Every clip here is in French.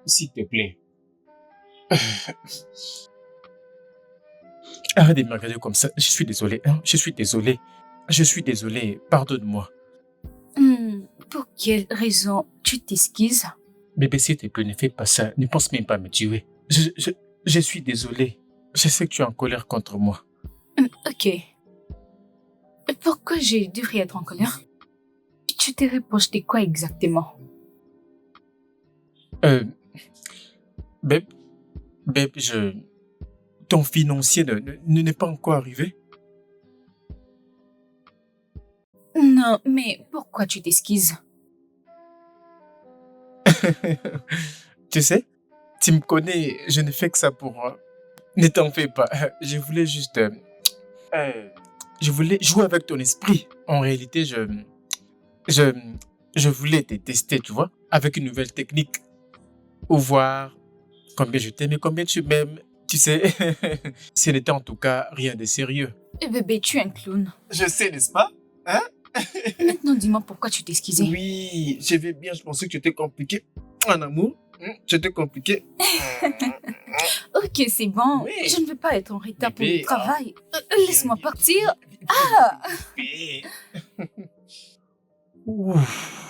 S'il te plaît. Arrête de me regarder comme ça. Je suis désolé. Hein. Je suis désolé. Je suis désolé. Pardonne-moi. Pour quelle raison tu t'excuses? Bébé, s'il te plaît, ne fais pas ça. Ne pense même pas me tuer. Je suis désolé. Je sais que tu es en colère contre moi. Ok. Pourquoi j'ai dû être en colère? Tu t'es reproché quoi exactement? Euh, Bébé, ton financier n'est pas encore arrivé? Non, mais pourquoi tu t'excuses? Tu sais, tu me connais, je ne fais que ça pour... Ne t'en fais pas. Je voulais juste... je voulais jouer avec ton esprit. En réalité, je, je voulais te tester, tu vois, avec une nouvelle technique. Ou voir combien je t'aime et combien tu m'aimes. Tu sais, ce n'était en tout cas rien de sérieux. Bébé, tu es un clown. Je sais, n'est-ce pas? Hein? Maintenant, dis-moi pourquoi tu t'es excusé. Oui, je vais bien, je pensais que tu étais compliqué. En amour, tu étais compliqué. Ok, c'est bon. Oui. Je ne veux pas être en retard pour Bébé, le travail. Laisse-moi partir. Ah! Bébé. Ouf.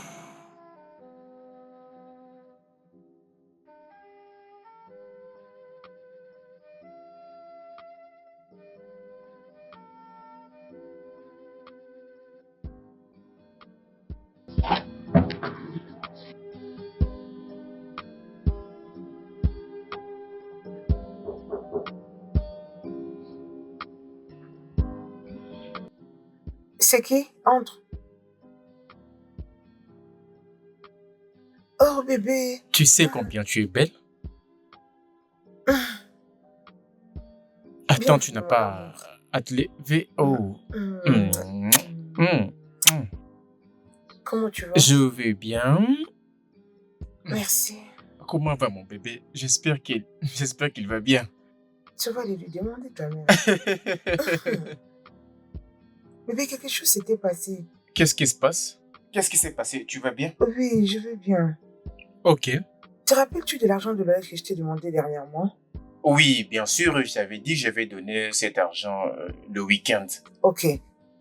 C'est qui? Entre. Oh bébé. Tu sais combien tu es belle? Attends, tu n'as pas à te lever. Oh. Comment tu vas? Je vais bien. Merci. Comment va mon bébé? J'espère qu'il va bien. Tu vas aller lui demander ta mère. Bébé, quelque chose s'était passé. Qu'est-ce qui se passe? Qu'est-ce qui s'est passé? Tu vas bien? Oui, je vais bien. Ok. Te rappelles-tu de l'argent de Loïc que je t'ai demandé dernièrement? Oui, bien sûr, j'avais dit que je vais donner cet argent le week-end. Ok.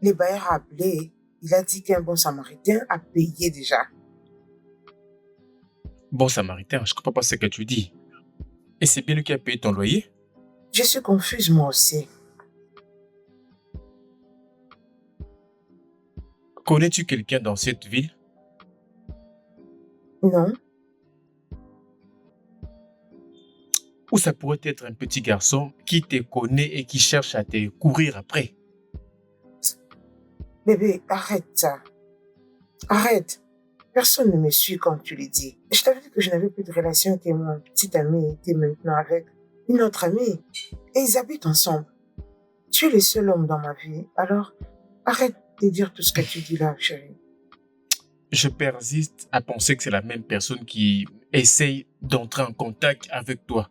Le bailleur a appelé. Il a dit qu'un bon samaritain a payé déjà. Bon samaritain, je comprends pas ce que tu dis. Et c'est bien lui qui a payé ton loyer? Je suis confuse moi aussi. Connais-tu quelqu'un dans cette ville? Non. Ou ça pourrait être un petit garçon qui te connaît et qui cherche à te courir après? Bébé, arrête ça. Arrête. Personne ne me suit comme tu le dis. Je t'avais dit que je n'avais plus de relation que mon petit ami était maintenant avec une autre amie. Et ils habitent ensemble. Tu es le seul homme dans ma vie. Alors, arrête de dire tout ce que tu dis là, chérie. Je persiste à penser que c'est la même personne qui essaye d'entrer en contact avec toi.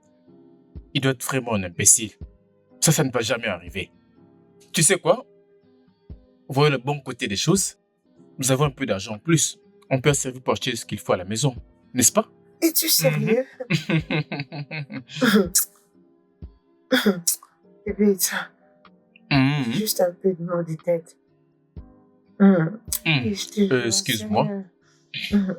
Il doit être vraiment un imbécile. Ça ne va jamais arriver. Tu sais quoi? Voyons le bon côté des choses. Nous avons un peu d'argent en plus. On peut servir pour acheter ce qu'il faut à la maison. N'est-ce pas? Es-tu sérieux? Bébé, ça, juste un peu de mal de tête. Et je te jure, Excuse-moi. sérieux.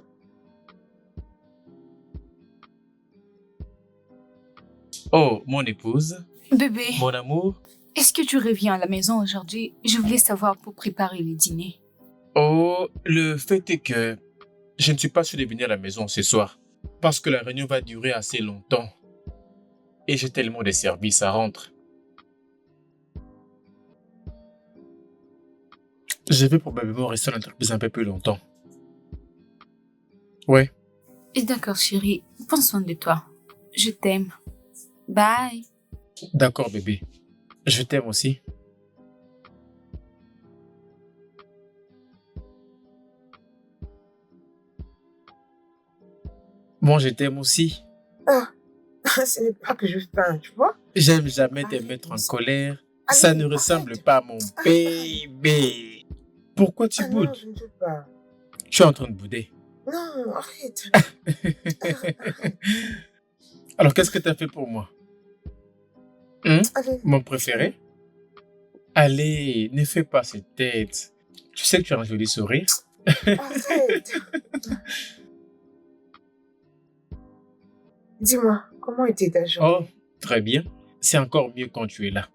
Oh, mon épouse, Bébé, mon amour. est-ce que tu reviens à la maison aujourd'hui? Je voulais savoir pour préparer le dîner. Oh, le fait est que je ne suis pas sûr de venir à la maison ce soir. Parce que la réunion va durer assez longtemps. Et j'ai tellement de services à rendre. Je vais probablement rester dans l'entreprise un peu plus longtemps. Ouais. D'accord, chérie. Prends soin de toi. Je t'aime. Bye. D'accord, bébé. Je t'aime aussi. Bon, je t'aime aussi. Ah, ce n'est pas que je peins, tu vois? J'aime jamais te mettre en colère. Ça Allez, ne ressemble arrête. pas à mon bébé. Pourquoi tu Ah non, boudes? je ne veux pas. Tu es en train de bouder. Non, arrête. Arrête. Alors, qu'est-ce que tu as fait pour moi? Hein? Allez, Mon préféré? Allez, ne fais pas cette tête. Tu sais que tu as un joli sourire. arrête. Dis-moi, comment était ta Oh, journée? très bien. C'est encore mieux quand tu es là.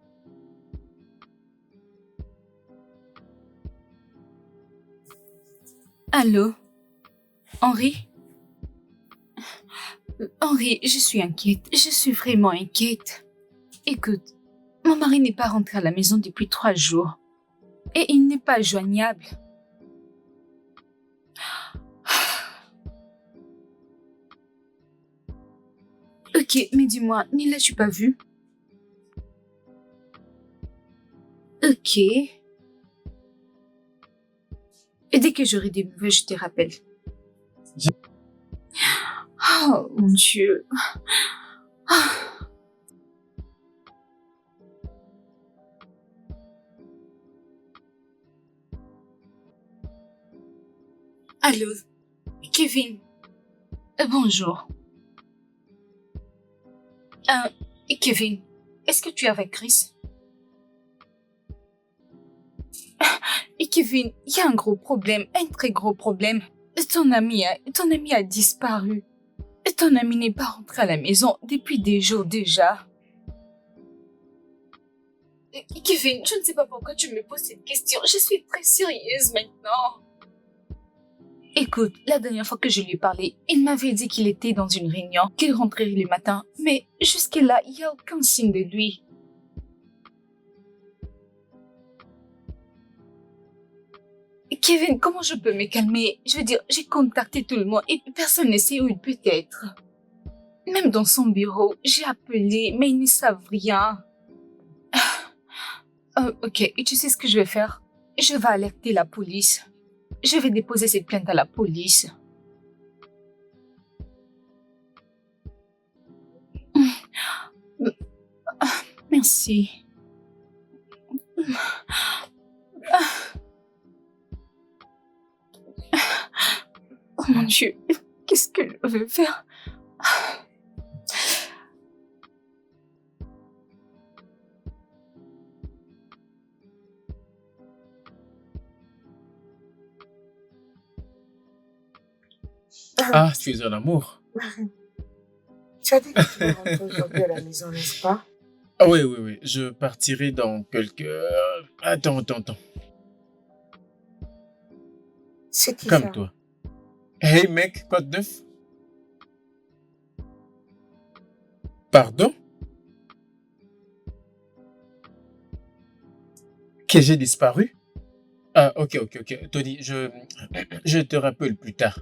Allô, Henri? Henri, je suis inquiète. Je suis vraiment inquiète. Écoute, mon mari n'est pas rentré à la maison depuis 3 jours. Et il n'est pas joignable. Ok, mais dis-moi, ne l'as-tu pas vu? Ok. Et dès que j'aurai des nouvelles, je te rappelle. Je- Oh, mon Dieu. Ah. Allô, Kevin. Bonjour. Kevin, est-ce que tu es avec Chris? Et Kevin, il y a un gros problème, un très gros problème. Ton ami a disparu. Ton ami n'est pas rentré à la maison depuis des jours déjà. Kevin, je ne sais pas pourquoi tu me poses cette question. Je suis très sérieuse maintenant. Écoute, la dernière fois que je lui ai parlé, il m'avait dit qu'il était dans une réunion, qu'il rentrerait le matin. Mais jusque-là, il n'y a aucun signe de lui. Kevin, comment je peux me calmer? Je veux dire, j'ai contacté tout le monde et personne ne sait où il peut être. Même dans son bureau, j'ai appelé, mais ils ne savent rien. Ok, et tu sais ce que je vais faire? Je vais alerter la police. Je vais déposer cette plainte à la police. Merci. Oh mon Dieu, qu'est-ce que je vais faire? Ah, tu es un amour. Tu as dit que tu vas rentrer aujourd'hui à la maison, n'est-ce pas? Ah oui, oui, oui. Je partirai dans quelques... Attends. C'est qui ça? Calme-toi. Hey mec, quoi de neuf? Pardon? Que j'ai disparu? Ah, ok. Tony, je te rappelle plus tard.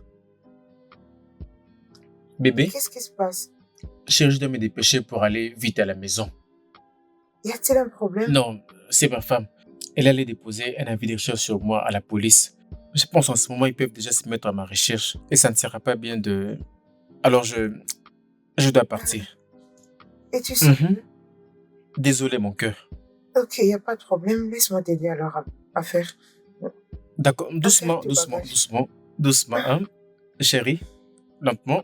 Bébé, Qu'est-ce qui se passe? chérie, je dois me dépêcher pour aller vite à la maison. Y a-t-il un problème? Non, c'est ma femme. Elle allait déposer un avis de recherche sur moi à la police. Je pense en ce moment, ils peuvent déjà se mettre à ma recherche. Et ça ne sera pas bien de... Alors, je dois partir. Et tu sais Mhm. plus? Désolé, mon cœur. Ok, y a pas de problème. Laisse-moi t'aider alors à faire. D'accord, doucement, tes doucement, bagages. doucement, doucement, hein. Chérie, lentement.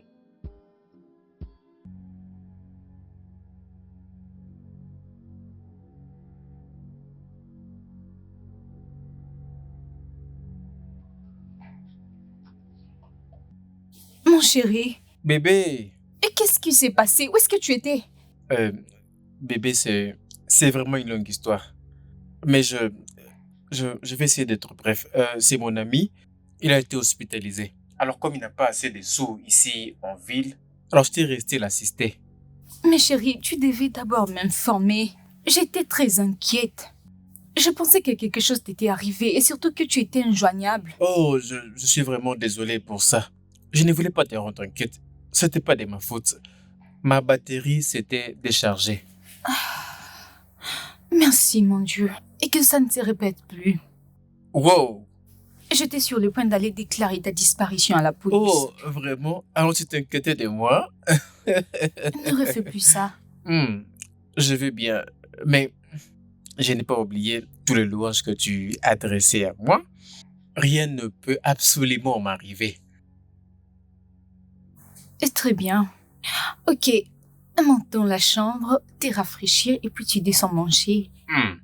Mon chéri, Bébé, et qu'est-ce qui s'est passé? Où est-ce que tu étais? euh, bébé, c'est vraiment une longue histoire. Mais je vais essayer d'être bref. C'est mon ami, il a été hospitalisé. Alors, comme il n'a pas assez de sous ici en ville, alors je t'ai resté l'assister. Mais chérie, tu devais d'abord m'informer. J'étais très inquiète. Je pensais que quelque chose t'était arrivé et surtout que tu étais injoignable. Oh, je suis vraiment désolé pour ça. Je ne voulais pas te rendre inquiète. C'était pas de ma faute. Ma batterie s'était déchargée. Merci, mon Dieu. Et que ça ne se répète plus. Wow! J'étais sur le point d'aller déclarer ta disparition à la police. Oh, vraiment? Alors tu t'inquiétais de moi? Ne refais plus ça. Je vais bien, mais je n'ai pas oublié tous les louanges que tu adressais à moi. Rien ne peut absolument m'arriver. Très bien. Ok, monte dans la chambre, t'es rafraîchir et puis tu descends manger. Hmm.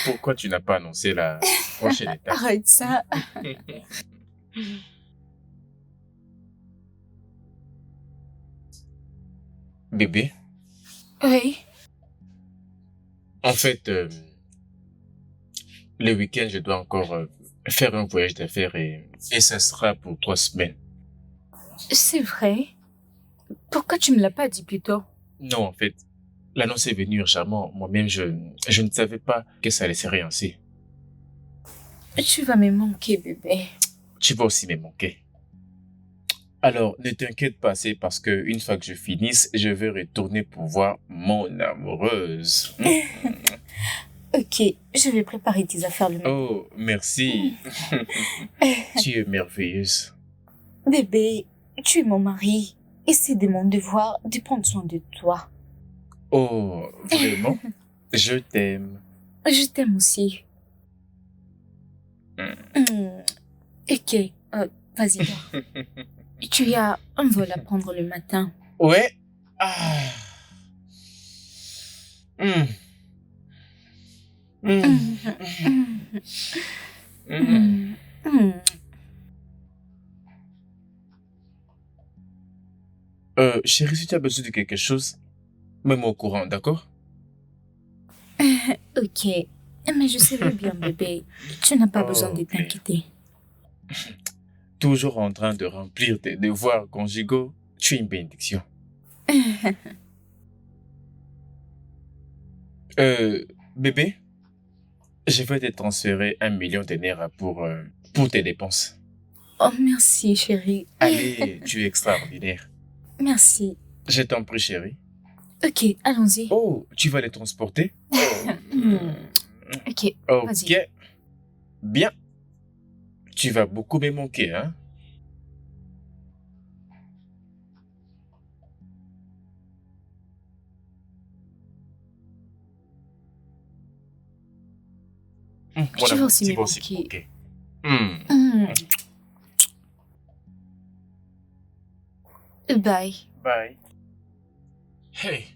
Pourquoi tu n'as pas annoncé la prochaine étape? Arrête ça. Bébé, Oui. en fait, le week-end, je dois encore faire un voyage d'affaires et ça sera pour 3 semaines. C'est vrai. Pourquoi tu me l'as pas dit plus tôt? Non, en fait, l'annonce est venue urgemment. Moi-même, je ne savais pas que ça allait se ainsi. Tu vas me manquer, bébé. Tu vas aussi me manquer. Alors, ne t'inquiète pas, c'est parce que une fois que je finisse, je vais retourner pour voir mon amoureuse. Ok, je vais préparer tes affaires le matin. Oh, merci. Tu es merveilleuse. Bébé, tu es mon mari et c'est de mon devoir de prendre soin de toi. Oh, vraiment? Je t'aime. Je t'aime aussi. Ok, vas-y, dors. Tu as un vol à prendre le matin. Ouais. Ah. Hmm. Hmm. Hmm. Chérie, si tu as besoin de quelque chose, mets-moi au courant, d'accord? Ok, mais je serai bien, bébé. Tu n'as pas besoin de Ok. t'inquiéter. Toujours en train de remplir tes devoirs conjugaux, tu es une bénédiction. Bébé, je vais te transférer 1 million de naira pour tes dépenses. Oh, merci, chérie. Allez, tu es extraordinaire. Merci. Je t'en prie, chérie. Ok, allons-y. Oh, tu vas les transporter? Ok, Ok. vas-y. Bien. Tu vas beaucoup me manquer, hein? Tu vas aussi tu me vas aussi manquer. manquer. Bye. Bye. Hey.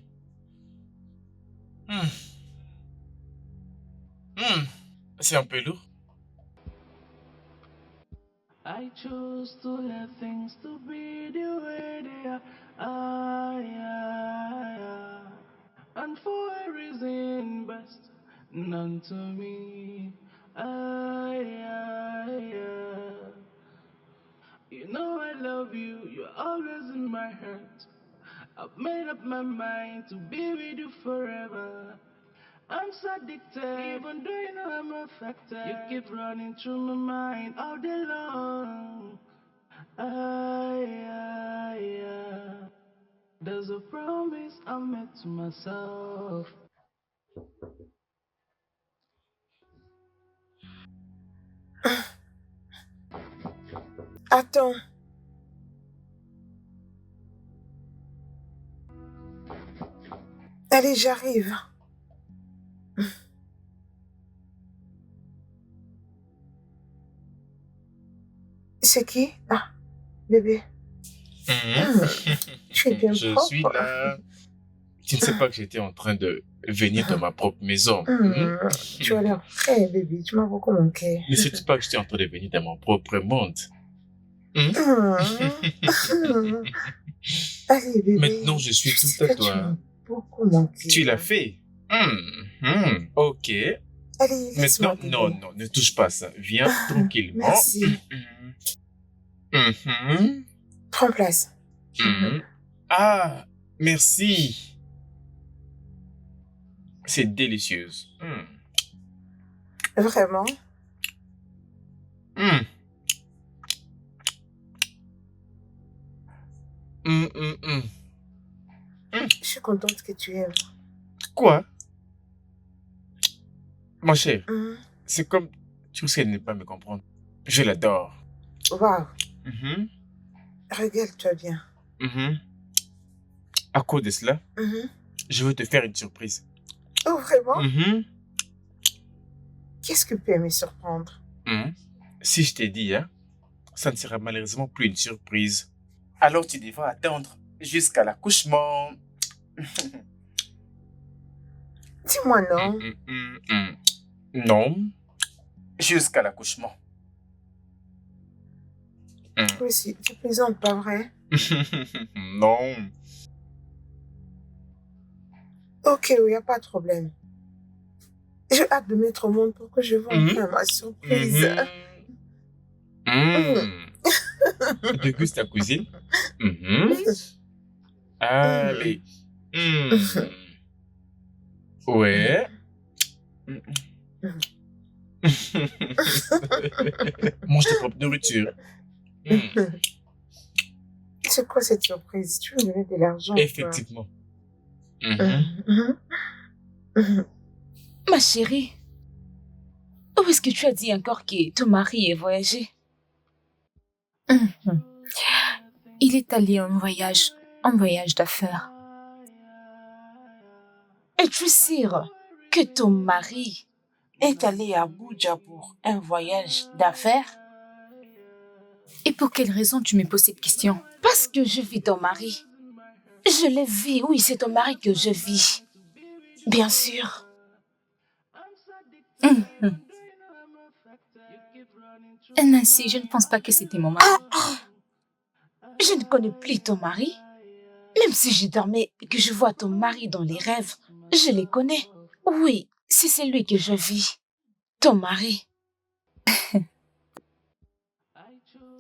C'est un peu lourd. I choose to let things to be the way they are. Ah, yeah, yeah. And for a reason best known to me. Ah, yeah, yeah. You know I love you, you're always in my heart. I've made up my mind to be with you forever. I'm so addicted, even though you know I'm affected. You keep running through my mind all day long. Yeah. There's a promise I made to myself. Attends. Allez, j'arrive. C'est qui? Ah, bébé. Tu es bien Je propre. suis là. Tu ne sais pas que j'étais en train de venir dans ma propre maison. Tu as l'air frais, bébé. Tu m'as beaucoup manqué. Ne sais-tu pas que j'étais en train de venir dans mon propre monde? Allez, bébé. Maintenant, je suis tout sais à que toi. Tu m'as beaucoup manqué. Tu l'as fait. Ok. Allez, laisse-moi Maintenant, t'aider. non, ne touche pas ça. Viens tranquillement. Merci. Prends place. Ah, merci. C'est délicieuse. Vraiment? Je suis contente que tu aimes. Quoi? Mon cher, c'est comme... Tu risques de ne pas me comprendre. Je l'adore. Waouh. Regarde-toi bien. À cause de cela, je veux te faire une surprise. Oh, vraiment? Qu'est-ce que peut me surprendre? Si je t'ai dit, hein, ça ne sera malheureusement plus une surprise. Alors tu devras attendre jusqu'à l'accouchement. Dis-moi non. Non, jusqu'à l'accouchement. Oui, si, tu plaisantes, pas vrai? Non. Ok, il n'y a pas de problème. J'ai hâte de mettre au monde pour que je vois enfin ma surprise. Déguste ta cuisine. Allez. Ouais. Mange ta propre nourriture. C'est quoi cette surprise? Tu veux me donner de l'argent? Effectivement. Ma chérie, où est-ce que tu as dit encore que ton mari est voyagé? Il est allé en voyage d'affaires. Es-tu sûre que ton mari est allé à Abuja pour un voyage d'affaires? Et pour quelle raison tu me poses cette question? Parce que je vis ton mari. Je l'ai vu, oui, c'est ton mari que je vis. Bien sûr. Nancy, je ne pense pas que c'était mon mari. Je ne connais plus ton mari. Même si je dormais et que je vois ton mari dans les rêves, je les connais. Oui, c'est celui que je vis. Ton mari.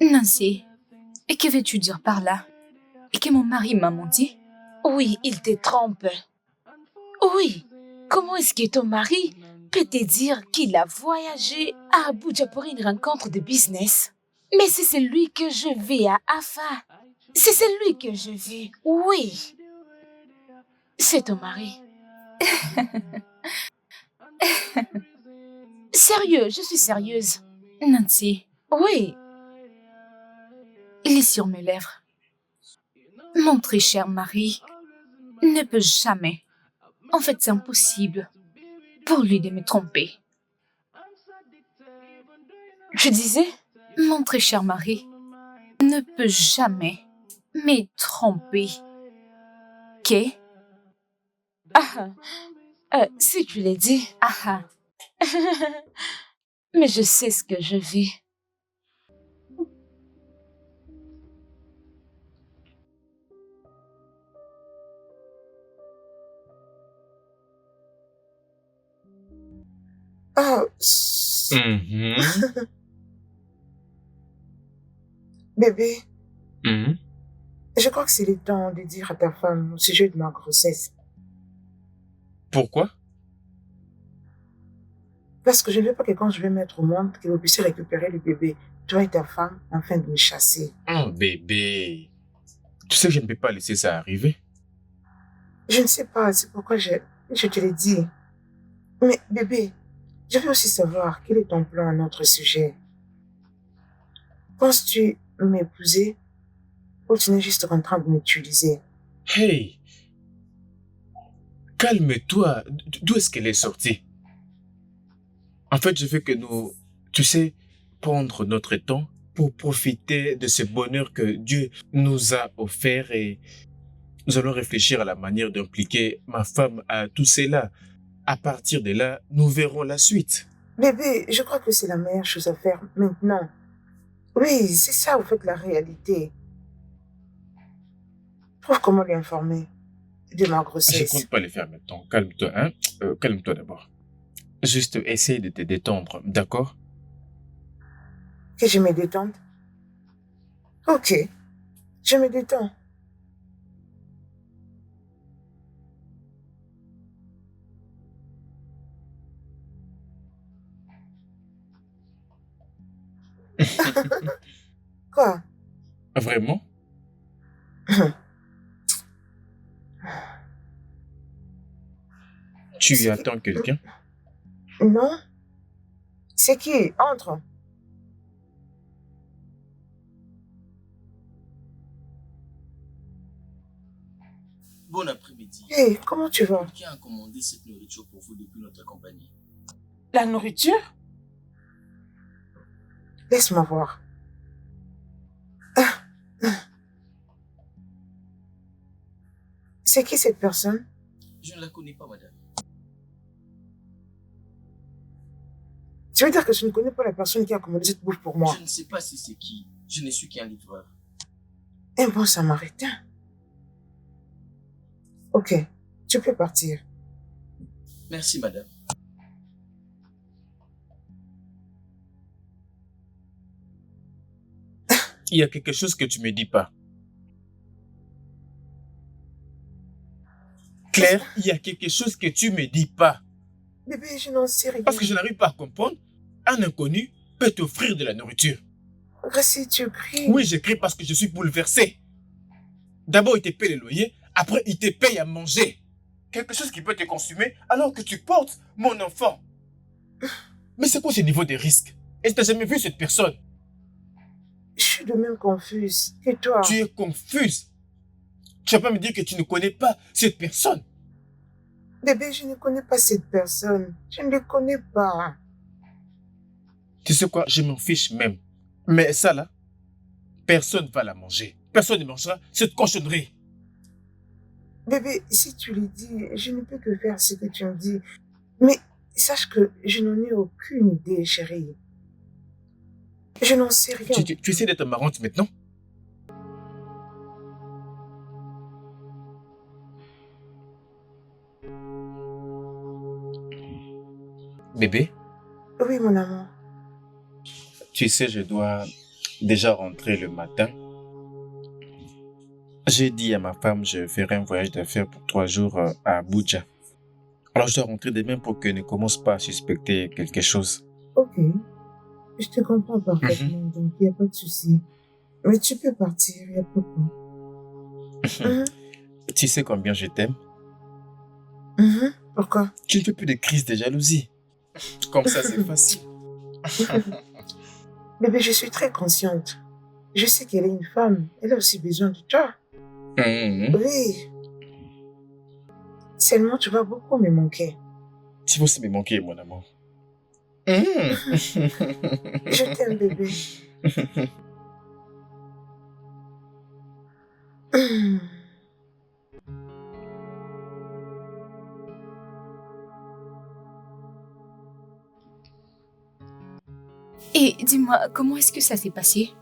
Nancy, et que veux-tu dire par là? Et que mon mari m'a menti? Oui, il te trompe. Oui, comment est-ce que ton mari peut te dire qu'il a voyagé à Abuja pour une rencontre de business? Mais c'est celui que je vis à Afa. C'est celui que je vis. Oui, c'est ton mari. Sérieux, je suis sérieuse. Nancy, oui. Il est sur mes lèvres. Mon très cher mari ne peut jamais. En fait, c'est impossible pour lui de me tromper. Je disais, mon très cher mari ne peut jamais me tromper. Que? Si tu l'as dit. Mais je sais ce que je vis. Bébé, je crois que c'est le temps de dire à ta femme au sujet de ma grossesse. Pourquoi? Parce que je ne veux pas que quand je vais mettre au monde, que vous puissiez récupérer le bébé, toi et ta femme, afin de me chasser. Oh, bébé. Tu sais que je ne peux pas laisser ça arriver. Je ne sais pas, c'est pourquoi je te l'ai dit. Mais bébé, je veux aussi savoir quel est ton plan à notre sujet. Penses-tu m'épouser ou tu n'es juste en train de m'utiliser? Hey, calme-toi. D'où est-ce qu'elle est sortie? En fait, je veux que nous, tu sais, prendre notre temps pour profiter de ce bonheur que Dieu nous a offert et nous allons réfléchir à la manière d'impliquer ma femme à tout cela. À partir de là, nous verrons la suite. Bébé, je crois que c'est la meilleure chose à faire maintenant. Oui, c'est ça, au fait, la réalité. Trouve comment lui informer de ma Je grossesse. compte pas les faire maintenant. Calme-toi, hein. Calme-toi d'abord. Juste essaye de te détendre, d'accord? Que je me détende? Ok, je me détends. Quoi? Vraiment? Tu attends quelqu'un? Non? C'est qui? Entre. Bon après-midi. Hé, comment tu vas? Qui a commandé cette nourriture pour vous depuis notre compagnie? La nourriture? Laisse-moi voir. C'est qui cette personne? Je ne la connais pas, madame. Tu veux dire que je ne connais pas la personne qui a commandé cette bouffe pour moi? Je ne sais pas si c'est qui. Je ne suis qu'un livreur. Un bon samaritain. Ok, tu peux partir. Merci, madame. Il y a quelque chose que tu me dis pas. Claire, il y a quelque chose que tu me dis pas. Bébé, je n'en sais rien. Parce que je n'arrive pas à comprendre. Un inconnu peut t'offrir de la nourriture. Gracie, tu cries. Oui, je crie parce que je suis bouleversé. D'abord, il te paye le loyer. Après, il te paye à manger. Quelque chose qui peut te consumer alors que tu portes mon enfant. Mais c'est quoi ce niveau de risque? Et tu n'as jamais vu cette personne? Je suis de même confuse. Et toi? Tu es confuse. Tu vas pas me dire que tu ne connais pas cette personne. Bébé, je ne connais pas cette personne. Je ne le connais pas. Tu sais quoi? Je m'en fiche même. Mais ça là, personne ne va la manger. Personne ne mangera cette cochonnerie. Bébé, si tu le dis, je ne peux que faire ce que tu me dis. Mais sache que je n'en ai aucune idée, chérie. Je n'en sais rien. Tu essaies d'être marrante maintenant? Bébé, Oui, mon amour. tu sais, je dois déjà rentrer le matin. J'ai dit à ma femme, je ferai un voyage d'affaires pour 3 jours à Abuja. Alors je dois rentrer demain pour qu'elle ne commence pas à suspecter quelque chose. Ok. Je te comprends parfaitement, donc il n'y a pas de souci. Mais tu peux partir, il n'y a pas de problème. Tu sais combien je t'aime? Pourquoi? Tu ne fais plus de crise de jalousie. Comme ça, c'est facile. Bébé, je suis très consciente. Je sais qu'elle est une femme. Elle a aussi besoin de toi. Oui. Seulement, tu vas beaucoup me manquer. Tu vas aussi me manquer, mon amour. Je t'aime, bébé. Et dis-moi, comment est-ce que ça s'est passé?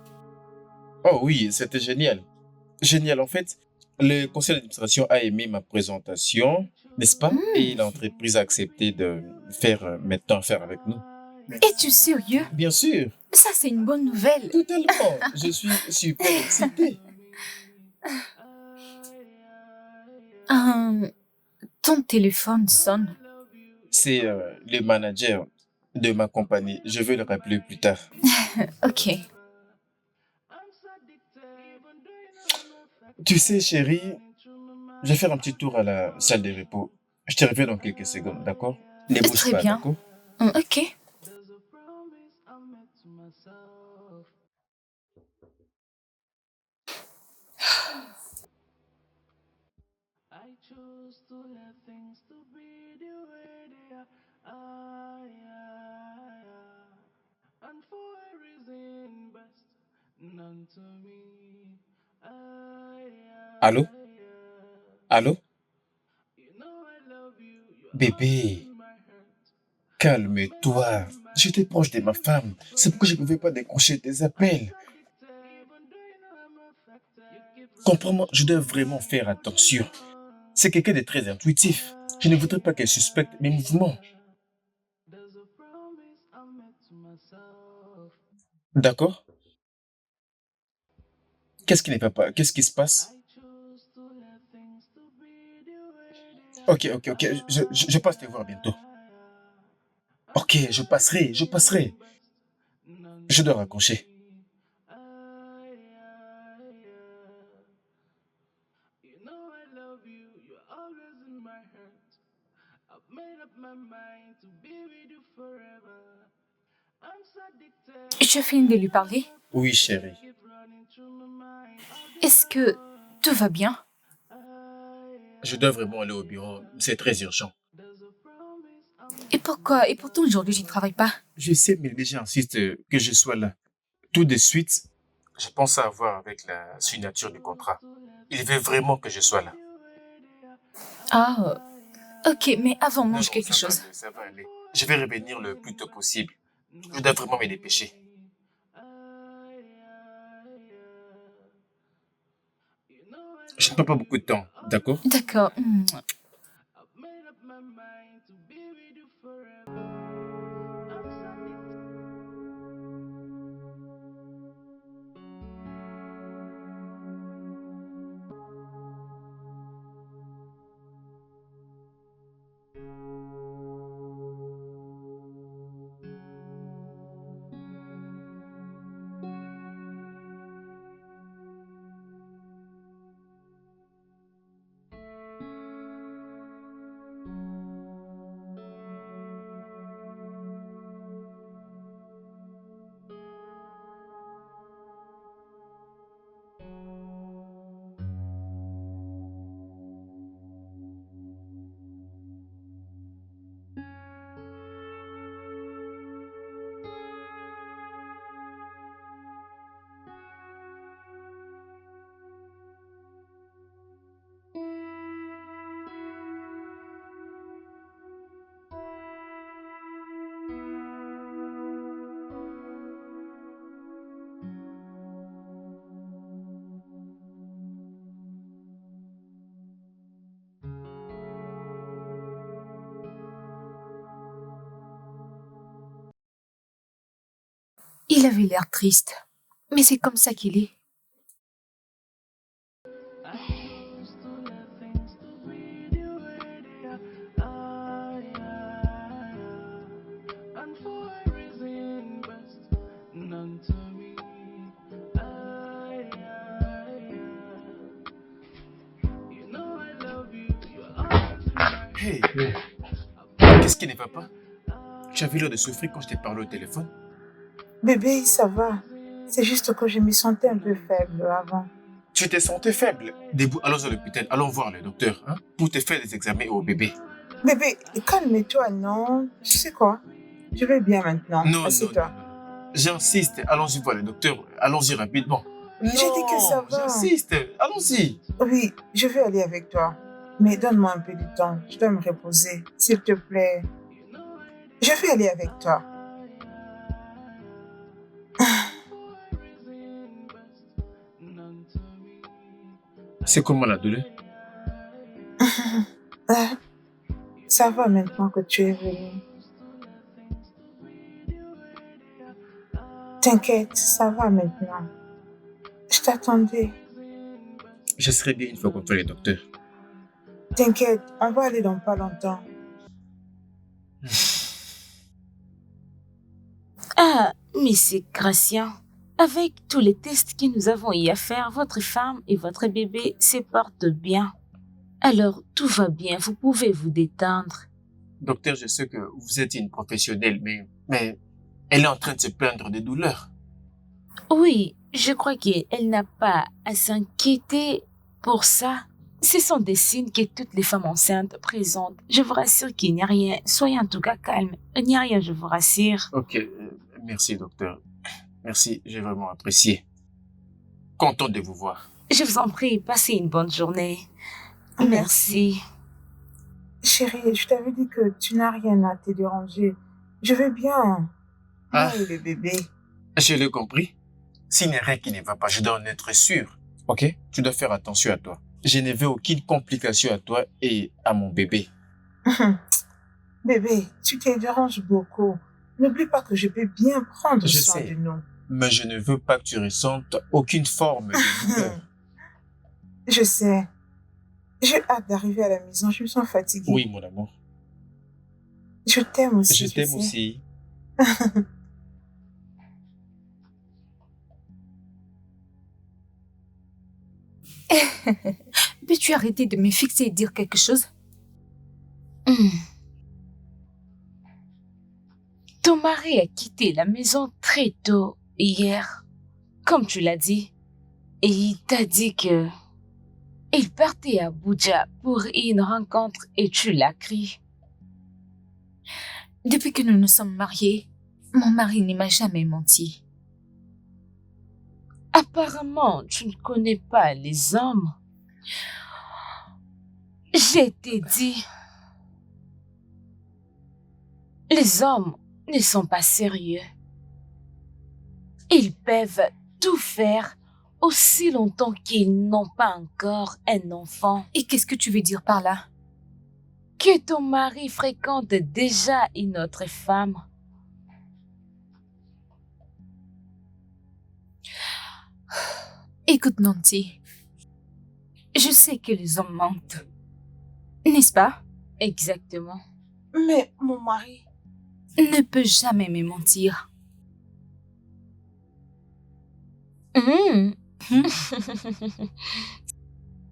Oh oui, c'était génial. Génial, en fait. Le conseil d'administration a aimé ma présentation, n'est-ce pas? Et l'entreprise a accepté de faire maintenant affaire avec nous. Es-tu sérieux? Bien sûr, Ça, c'est une bonne nouvelle. totalement. Je suis super excité. Ton téléphone sonne. C'est le manager de ma compagnie. Je vais le rappeler plus tard. Ok. Tu sais, chérie, je vais faire un petit tour à la salle de repos. Je te reviens dans quelques secondes, d'accord? Ne bouge Très pas, bien. d'accord? Ok. I choose to let things to be the way they are. And for a reason best known to me. Allô? Allô? You know I love you. You're Bébé, in my heart. calme-toi. J'étais proche de ma femme. C'est pourquoi je ne pouvais pas décrocher tes appels. Even though you know I'm affected, you keep Comprends-moi, je dois vraiment faire attention. C'est quelqu'un de très intuitif. Je ne voudrais pas qu'elle suspecte mes mouvements. There's a promise I made to myself. D'accord? Qu'est-ce qui ne va pas? Qu'est-ce qui se passe? I choose to let things to be the way they are. Ok. Je passe te voir bientôt. Ok, je passerai. Je dois raccrocher. You know I love you, you're always in my heart. I've made up my mind to be with you forever. I'm so addicted. Je finis de lui parler. Oui, chérie. Keep running through my mind. Est-ce que tout va bien? Je dois vraiment aller au bureau. C'est très urgent. Et pourquoi? Et pourtant aujourd'hui, je ne travaille pas. Je sais, mais déjà insiste que je sois là. Tout de suite, je pense à voir avec la signature du contrat. Il veut vraiment que je sois là. Ah, ok, mais avant, Non, mange non, quelque chose. ça va aller. Je vais revenir le plus tôt possible. Je dois vraiment me dépêcher. Je ne prends pas beaucoup de temps, d'accord? D'accord. I've made up my mind to be with you forever. I'm satisfied. Il avait l'air triste. Mais c'est comme ça qu'il est. I used to let things to be the way they are. And for a reason best known to me. You know I love you. You're always mine. Hey, qu'est-ce qui ne va pas? Tu avais l'air de souffrir quand je t'ai parlé au téléphone. Bébé, ça va. C'est juste que je me sentais un peu faible avant. Tu te sentais faible. Debout, allons à l'hôpital, allons voir le docteur, hein, pour te faire des examens au bébé. Bébé, calme-toi, non? Tu sais quoi? Je vais bien maintenant. Non, non, Assieds-toi. non. J'insiste, allons-y voir le docteur, allons-y rapidement. J'ai dit que ça va. J'insiste, allons-y. Oui, je vais aller avec toi. Mais donne-moi un peu de temps. Je dois me reposer. S'il te plaît. Je vais aller avec toi. C'est comment la douleur? Ah, ça va maintenant que tu es venu. T'inquiète, ça va maintenant. Je t'attendais. Je serai bien une fois qu'on fait le docteur. T'inquiète, on va aller dans pas longtemps. Ah, Monsieur Gratien, avec tous les tests que nous avons eu à faire, votre femme et votre bébé se portent bien. Alors, tout va bien, vous pouvez vous détendre. Docteur, je sais que vous êtes une professionnelle, mais elle est en train de se plaindre de douleurs. Oui, je crois qu'elle n'a pas à s'inquiéter pour ça. Ce sont des signes que toutes les femmes enceintes présentent. Je vous rassure qu'il n'y a rien. Soyez en tout cas calme. Il n'y a rien, je vous rassure. Ok, merci docteur. Merci, j'ai vraiment apprécié. Content de vous voir. Je vous en prie, passez une bonne journée. Merci. Chérie, je t'avais dit que tu n'as rien à te déranger. Je vais bien. Ah. Moi et le bébé. Je l'ai compris. S'il n'y a rien qui ne va pas, je dois en être sûr. Ok? Tu dois faire attention à toi. Je ne veux aucune complication à toi et à mon bébé. Bébé, tu te déranges beaucoup. N'oublie pas que je peux bien prendre Je soin sais. de nous. Mais je ne veux pas que tu ressentes aucune forme de douleur. Je sais. J'ai hâte d'arriver à la maison. Je me sens fatiguée. Oui, mon amour. Je t'aime aussi. Je t'aime sais. aussi. Peux-tu arrêter de me fixer et dire quelque chose? Ton mari a quitté la maison très tôt hier, comme tu l'as dit, et il t'a dit que il partait à Abuja pour une rencontre et tu l'as crié. Depuis que nous nous sommes mariés, mon mari ne m'a jamais menti. Apparemment, tu ne connais pas les hommes. J'ai dit, les hommes ne sont pas sérieux. Ils peuvent tout faire aussi longtemps qu'ils n'ont pas encore un enfant. Et qu'est-ce que tu veux dire par là? Que ton mari fréquente déjà une autre femme. Écoute, Nancy, je sais que les hommes mentent, n'est-ce pas? Exactement. Mais mon mari... Ne peut jamais me mentir.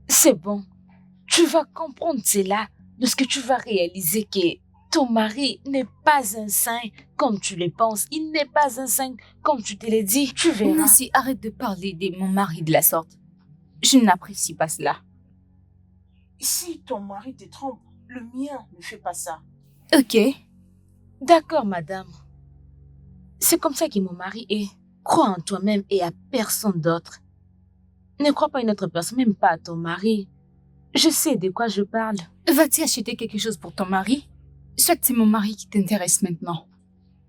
C'est bon. Tu vas comprendre cela lorsque tu vas réaliser que ton mari n'est pas un saint comme tu le penses. Il n'est pas un saint comme tu te l'as dit. Tu verras. Nancy, arrête de parler de mon mari de la sorte. Je n'apprécie pas cela. Si ton mari te trompe, le mien ne fait pas ça. Ok. D'accord, madame. C'est comme ça que mon mari est. Crois en toi-même et à personne d'autre. Ne crois pas à une autre personne, même pas à ton mari. Je sais de quoi je parle. Vas-tu acheter quelque chose pour ton mari? Soit c'est mon mari qui t'intéresse maintenant.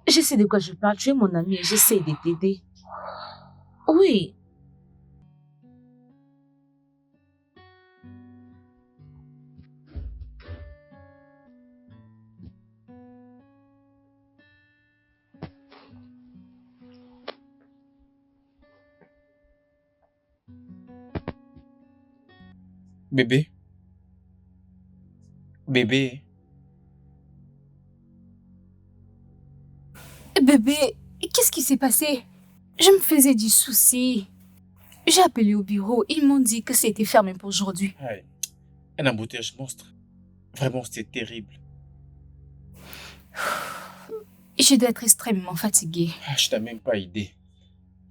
Je sais de quoi je parle. Tu es mon ami et j'essaie de t'aider. Oui. Bébé, bébé, Bébé, qu'est-ce qui s'est passé? Je me faisais du souci. J'ai appelé au bureau. Ils m'ont dit que c'était fermé pour aujourd'hui. aïe, un embouteillage monstre. Vraiment, c'était terrible. Je dois être extrêmement fatiguée. Ah, je n'ai même pas idée.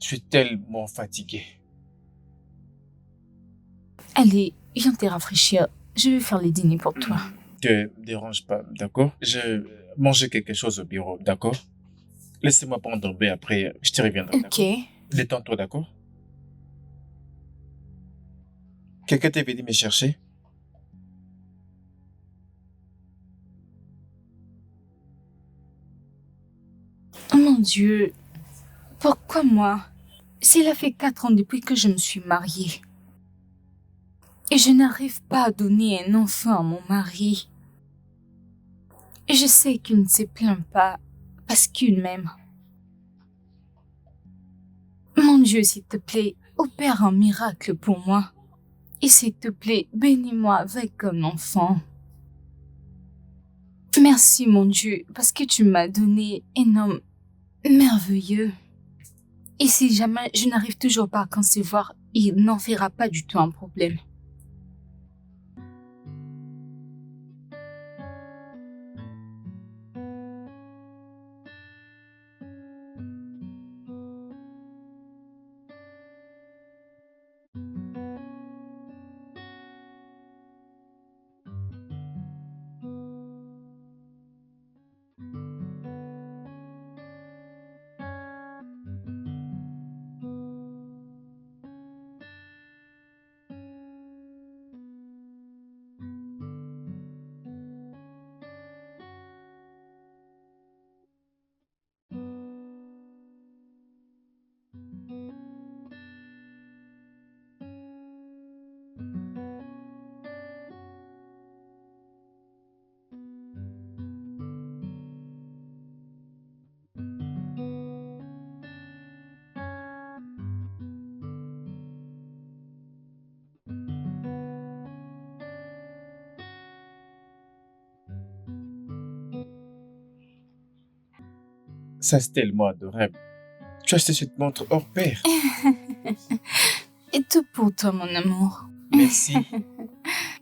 Je suis tellement fatigué. Allez, viens te rafraîchir. Je vais faire le dîner pour toi. Te dérange pas, d'accord? Je vais manger quelque chose au bureau, d'accord? Laissez-moi prendre un bain après, je te reviendrai, Ok. d'accord? Détends-toi, d'accord? Quelqu'un t'est venu me chercher? Oh mon Dieu. Pourquoi moi? Cela fait 4 ans depuis que je me suis mariée. Et je n'arrive pas à donner un enfant à mon mari. Et je sais qu'il ne se plaint pas parce qu'il m'aime. Mon Dieu, s'il te plaît, opère un miracle pour moi. Et s'il te plaît, bénis-moi avec un enfant. Merci, mon Dieu, parce que tu m'as donné un homme merveilleux. Et si jamais je n'arrive toujours pas à concevoir, il n'en fera pas du tout un problème. Ça, c'est tellement adorable. Tu as acheté cette montre hors pair. Et tout pour toi, mon amour. Merci.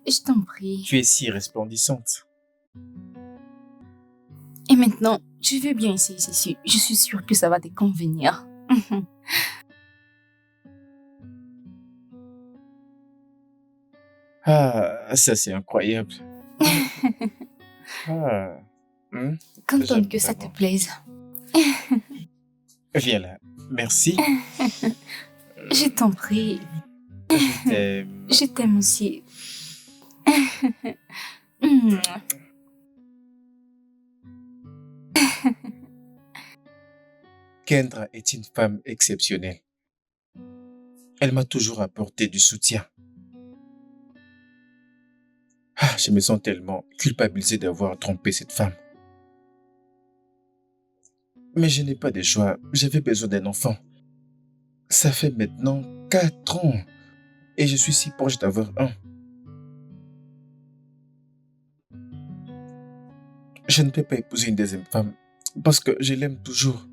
Je t'en prie. Tu es si resplendissante. Et maintenant, tu veux bien essayer ceci. Je suis sûre que ça va te convenir. Ah, ça, c'est incroyable. Ah. Contente J'aime que ça te vraiment. plaise. Viens là. Merci. Je t'en prie. Je t'aime. Je t'aime aussi. Hmm. Kendra est une femme exceptionnelle. Elle m'a toujours apporté du soutien. Je me sens tellement culpabilisé d'avoir trompé cette femme. Mais je n'ai pas de choix. J'avais besoin d'un enfant. Ça fait maintenant 4 ans et je suis si proche d'avoir un. Je ne peux pas épouser une deuxième femme parce que je l'aime toujours.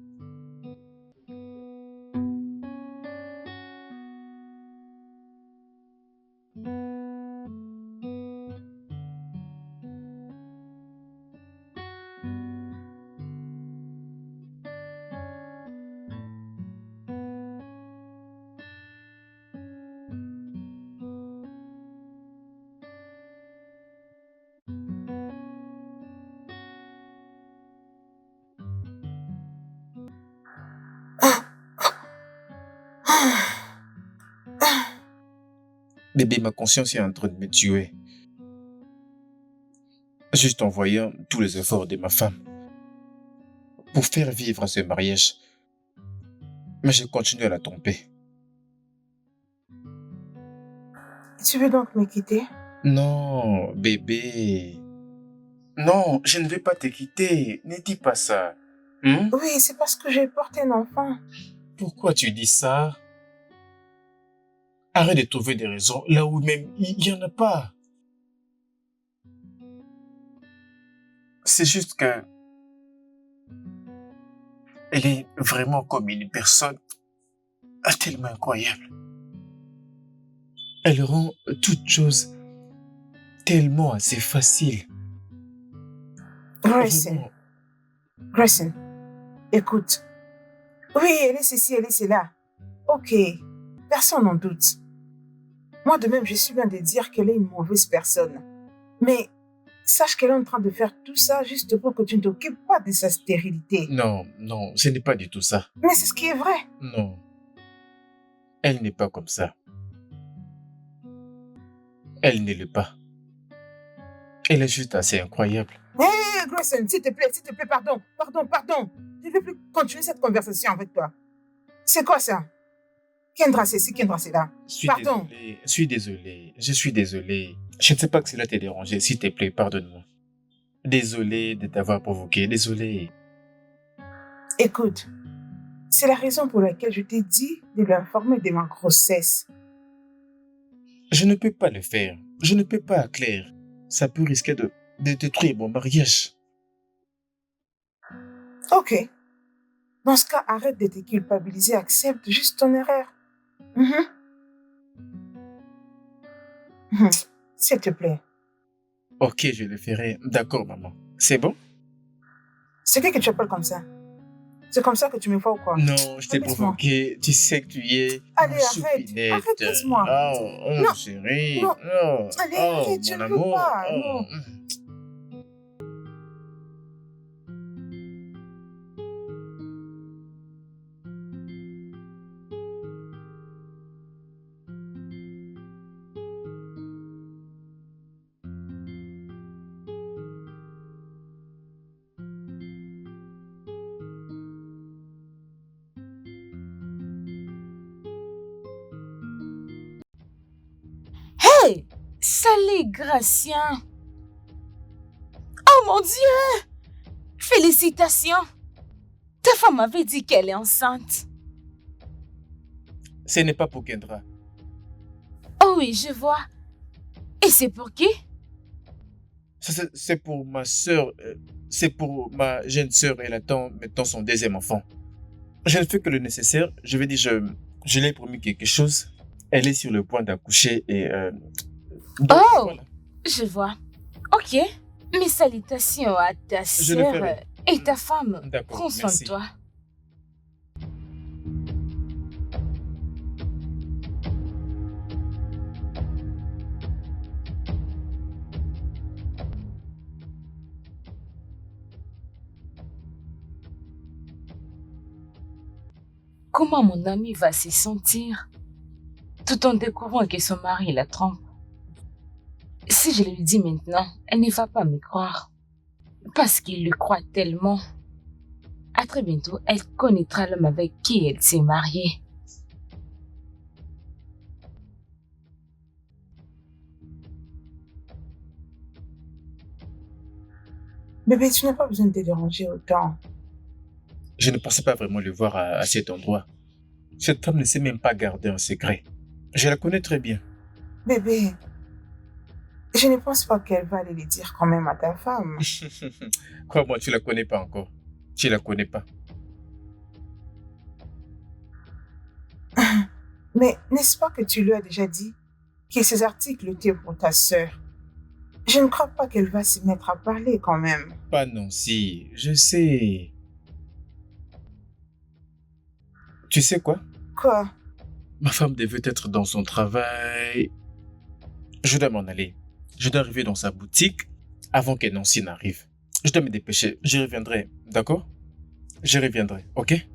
Bébé, ma conscience est en train de me tuer. Juste en voyant tous les efforts de ma femme pour faire vivre ce mariage. Mais je continue à la tromper. Tu veux donc me quitter? Non, bébé. Non, je ne vais pas te quitter. Ne dis pas ça. Oui, c'est parce que j'ai porté un enfant. Pourquoi tu dis ça? Arrête de trouver des raisons là où même il n'y en a pas. C'est juste que elle est vraiment comme une personne tellement incroyable. Elle rend toute chose tellement assez facile. Grayson, Vraiment. Grayson, écoute. Oui, elle est ceci, elle est cela. Ok, personne n'en doute. Moi de même, je suis loin de dire qu'elle est une mauvaise personne. Mais sache qu'elle est en train de faire tout ça juste pour que tu ne t'occupes pas de sa stérilité. Non, non, ce n'est pas du tout ça. Mais c'est ce qui est vrai. Non, elle n'est pas comme ça. Elle ne l'est pas. Elle est juste assez incroyable. Hé, Grayson, s'il te plaît, pardon. Je ne veux plus continuer cette conversation avec toi. C'est quoi ça? Kendra, c'est ci, Kendra, c'est là. Pardon. Je suis désolé. Je ne sais pas que cela t'ait dérangé. S'il te plaît, pardonne-moi. Désolé de t'avoir provoqué. Désolé. Écoute, c'est la raison pour laquelle je t'ai dit de lui informer de ma grossesse. Je ne peux pas le faire. Je ne peux pas, Claire. Ça peut risquer de détruire mon mariage. Ok. Dans ce cas, arrête de te culpabiliser, accepte juste ton erreur. S'il te plaît. Ok, je le ferai. D'accord, maman. C'est bon? C'est qui que tu appelles comme ça? C'est comme ça que tu me vois ou quoi? Non, je t'ai Laisse-moi. provoqué. Tu sais que tu es Allez, ma arrête. choupinette. Arrête, laisse-moi. Oh, Non. chérie. Non. Oh, Allez, oh, arrête, je mon ne veux amour. pas, Oh. non. Hey! Salut, Gratien! Oh mon Dieu! Félicitations! Ta femme m'avait dit qu'elle est enceinte. Ce n'est pas pour Kendra. Oh oui, je vois. Et c'est pour qui? C'est pour ma sœur. C'est pour ma jeune sœur. Elle attend maintenant son deuxième enfant. Je ne fais que le nécessaire. Je vais dire, je lui ai promis quelque chose. Elle est sur le point d'accoucher et... donc, Oh! voilà. Je vois. Ok. Mes salutations à ta Je le sœur ferai. et ta femme. D'accord, Prends soin merci. de toi. Comment mon amie va se sentir tout en découvrant que son mari la trompe? Si je lui dis maintenant, elle ne va pas me croire. Parce qu'il le croit tellement. À très bientôt, elle connaîtra l'homme avec qui elle s'est mariée. Bébé, tu n'as pas besoin de te déranger autant. Je ne pensais pas vraiment le voir à cet endroit. Cette femme ne sait même pas garder un secret. Je la connais très bien. Bébé, je ne pense pas qu'elle va aller le dire quand même à ta femme. Crois-moi, tu la connais pas encore. Tu la connais pas. Mais n'est-ce pas que tu lui as déjà dit que ces articles étaient pour ta sœur? Je ne crois pas qu'elle va se mettre à parler quand même. Pas Nancy, je sais. Tu sais quoi? Quoi? Ma femme devait être dans son travail. Je dois m'en aller. Je dois arriver dans sa boutique avant que Nancy n'arrive. Je dois me dépêcher. Je reviendrai, d'accord? Je reviendrai, ok?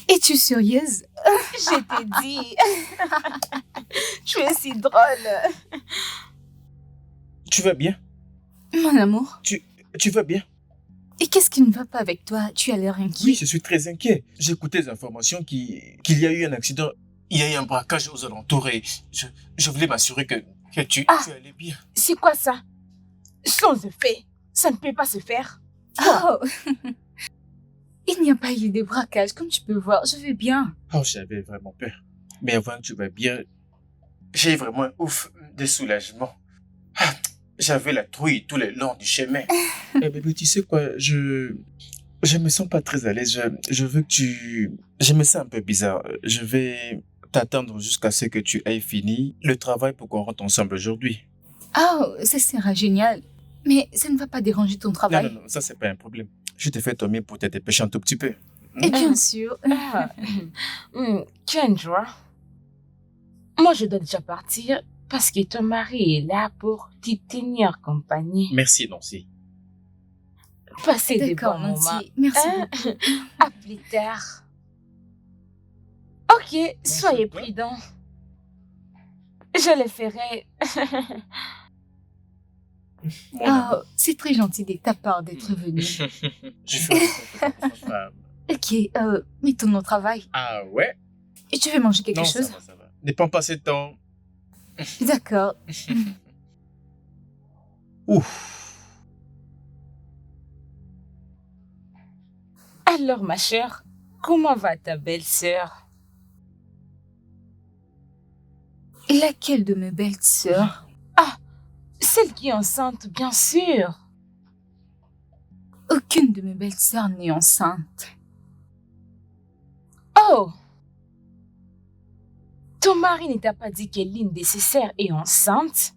Es-tu sérieuse? Je t'ai dit. Tu es si drôle. Tu vas bien? Mon amour, Tu vas bien? et qu'est-ce qui ne va pas avec toi? Tu as l'air inquiet. Oui, je suis très inquiet. J'ai écouté des informations qu'il y a eu un accident. Il y a eu un braquage aux alentours et je voulais m'assurer que tu allais bien. C'est quoi ça? Sans effet. Ça ne peut pas se faire. Oh! Il n'y a pas eu de braquage, comme tu peux voir. Je vais bien. Oh, j'avais vraiment peur. Mais avant que tu vas bien, j'ai vraiment un ouf de soulagement. Ah, j'avais la trouille tout le long du chemin. Eh bébé, tu sais quoi, je me sens pas très à l'aise. Je veux que tu... Je me sens un peu bizarre. Je vais t'attendre jusqu'à ce que tu aies fini le travail pour qu'on rentre ensemble aujourd'hui. Oh, ça sera génial. Mais ça ne va pas déranger ton Non, travail. non, non, ça c'est pas un problème. Je te fais ton mieux pour te dépêcher un tout petit peu. Et bien sûr. Kendra, moi je dois déjà partir parce que ton mari est là pour te tenir compagnie. Merci, Nancy. Passez des bons D'accord, moments. Nancy. Merci Hein? beaucoup. À plus tard. Ok, soyez toi. prudents. Je le ferai. Mon Oh, amour. c'est très gentil de ta part d'être venu. Je fais ça pour ma femme. Ok, mettons au travail. Ah ouais? Et tu veux manger quelque Non, chose? ça va. Ne prends pas ce temps. D'accord. Ouf. Alors, ma chère, comment va ta belle-sœur? Laquelle de mes belles sœurs? Celle qui est enceinte, bien sûr. Aucune de mes belles sœurs n'est enceinte. Oh! Ton mari ne t'a pas dit que l'une de ses sœurs est enceinte?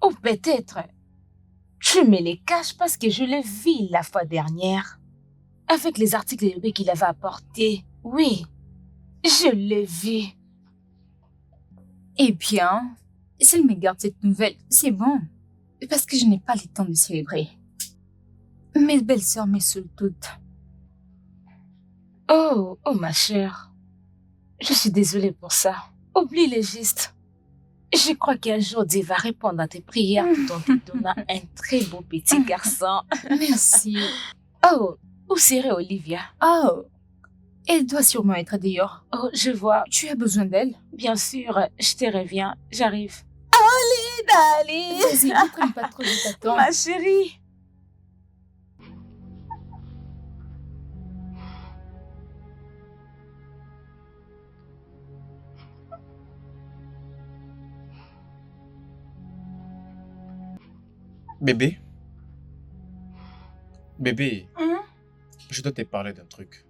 Ou peut-être, tu me les caches parce que je l'ai vu la fois dernière. Avec les articles de bébé qu'il avait apportés. Oui, je l'ai vu. Eh bien, s'il me garde cette nouvelle, c'est bon. Parce que je n'ai pas le temps de célébrer. Mes belles sœurs me saoulent toutes. Oh, ma chère. Je suis désolée pour ça. Oublie les gestes. Je crois qu'un jour Dieu va répondre à tes prières tout en te donnant un très beau petit garçon. Merci. Oh, où serait Olivia? Oh, elle doit sûrement être dehors. Oh, je vois. Tu as besoin d'elle? Bien sûr, je te reviens. J'arrive. Allez, Vas-y, ne traîne pas trop, je t'attends. ma chérie. Bébé, Bébé, Hein? je dois te parler d'un truc.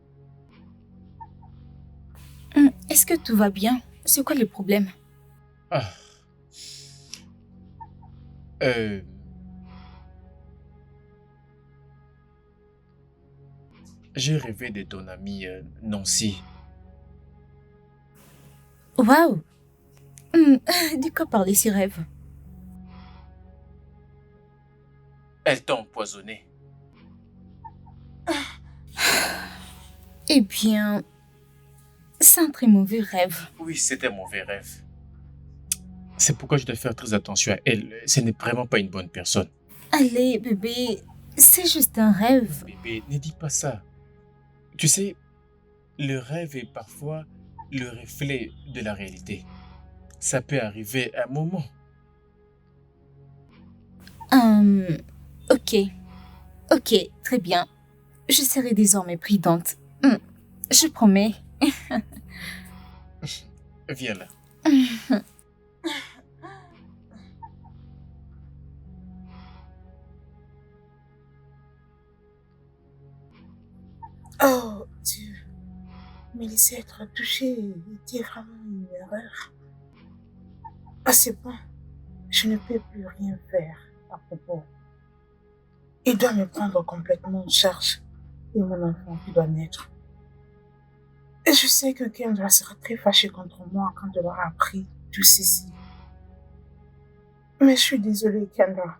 Est-ce que tout va bien? C'est quoi le problème? Ah, euh, j'ai rêvé de ton amie Nancy. Waouh! De quoi parler ces rêves? Elle t'a empoisonné. Eh bien, c'est un très mauvais rêve. Oui, c'était un mauvais rêve. C'est pourquoi je dois faire très attention à elle. Ce n'est vraiment pas une bonne personne. Allez, bébé, c'est juste un rêve. Bébé, ne dis pas ça. Tu sais, le rêve est parfois le reflet de la réalité. Ça peut arriver à un moment. Ok. Ok, très bien. Je serai désormais prudente. Je promets. Viens là. Oh, Dieu. Me laisser être touchée était vraiment une erreur. Ah, c'est bon. Je ne peux plus rien faire à propos. Il doit me prendre complètement en charge et mon enfant qui doit naître. Et je sais que Kendra sera très fâchée contre moi quand elle aura appris tout ceci. Mais je suis désolée, Kendra.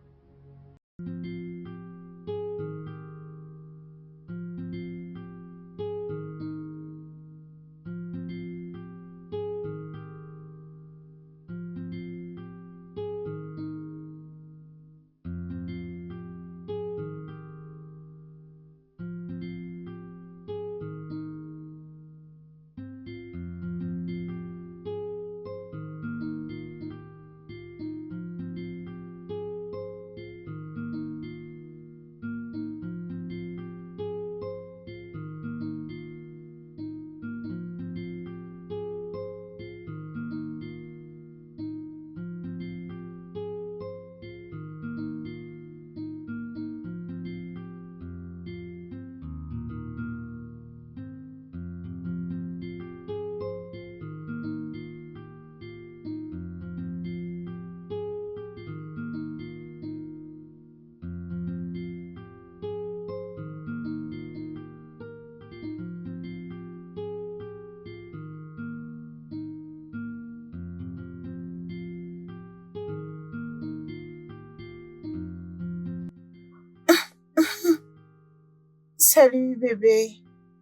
Salut, bébé.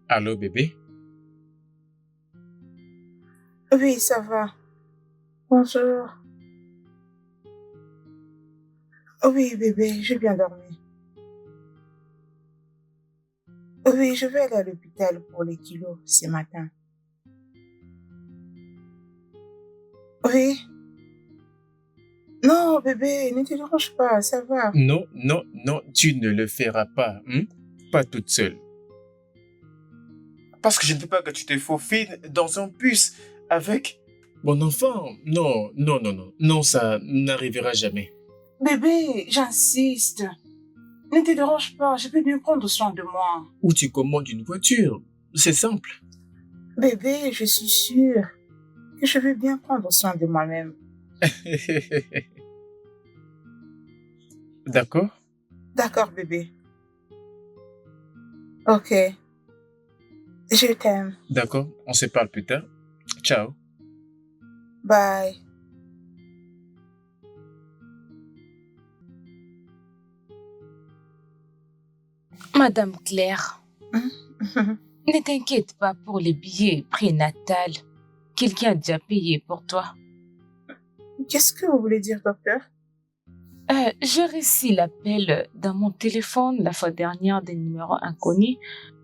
Allô, bébé? Oui, ça va. Bonjour. Oui, bébé, j'ai bien dormi. Oui, je vais aller à l'hôpital pour les kilos ce matin. Oui. Non, bébé, ne te dérange pas, ça va. Non, non, non, tu ne le feras pas. Pas toute seule. Parce que je ne veux pas que tu te faufiles dans un bus avec mon enfant. Non, non, non, non. Non, ça n'arrivera jamais. Bébé, j'insiste. Ne te dérange pas, je peux bien prendre soin de moi. Ou tu commandes une voiture. C'est simple. Bébé, je suis sûre que je vais bien prendre soin de moi-même. D'accord? D'accord, bébé. Ok. Je t'aime. D'accord, on se parle plus tard. Ciao. Bye. Madame Claire, ne t'inquiète pas pour les billets prénatal. Quelqu'un a déjà payé pour toi. Qu'est-ce que vous voulez dire, docteur? J'ai reçu l'appel dans mon téléphone la fois dernière d'un numéro inconnu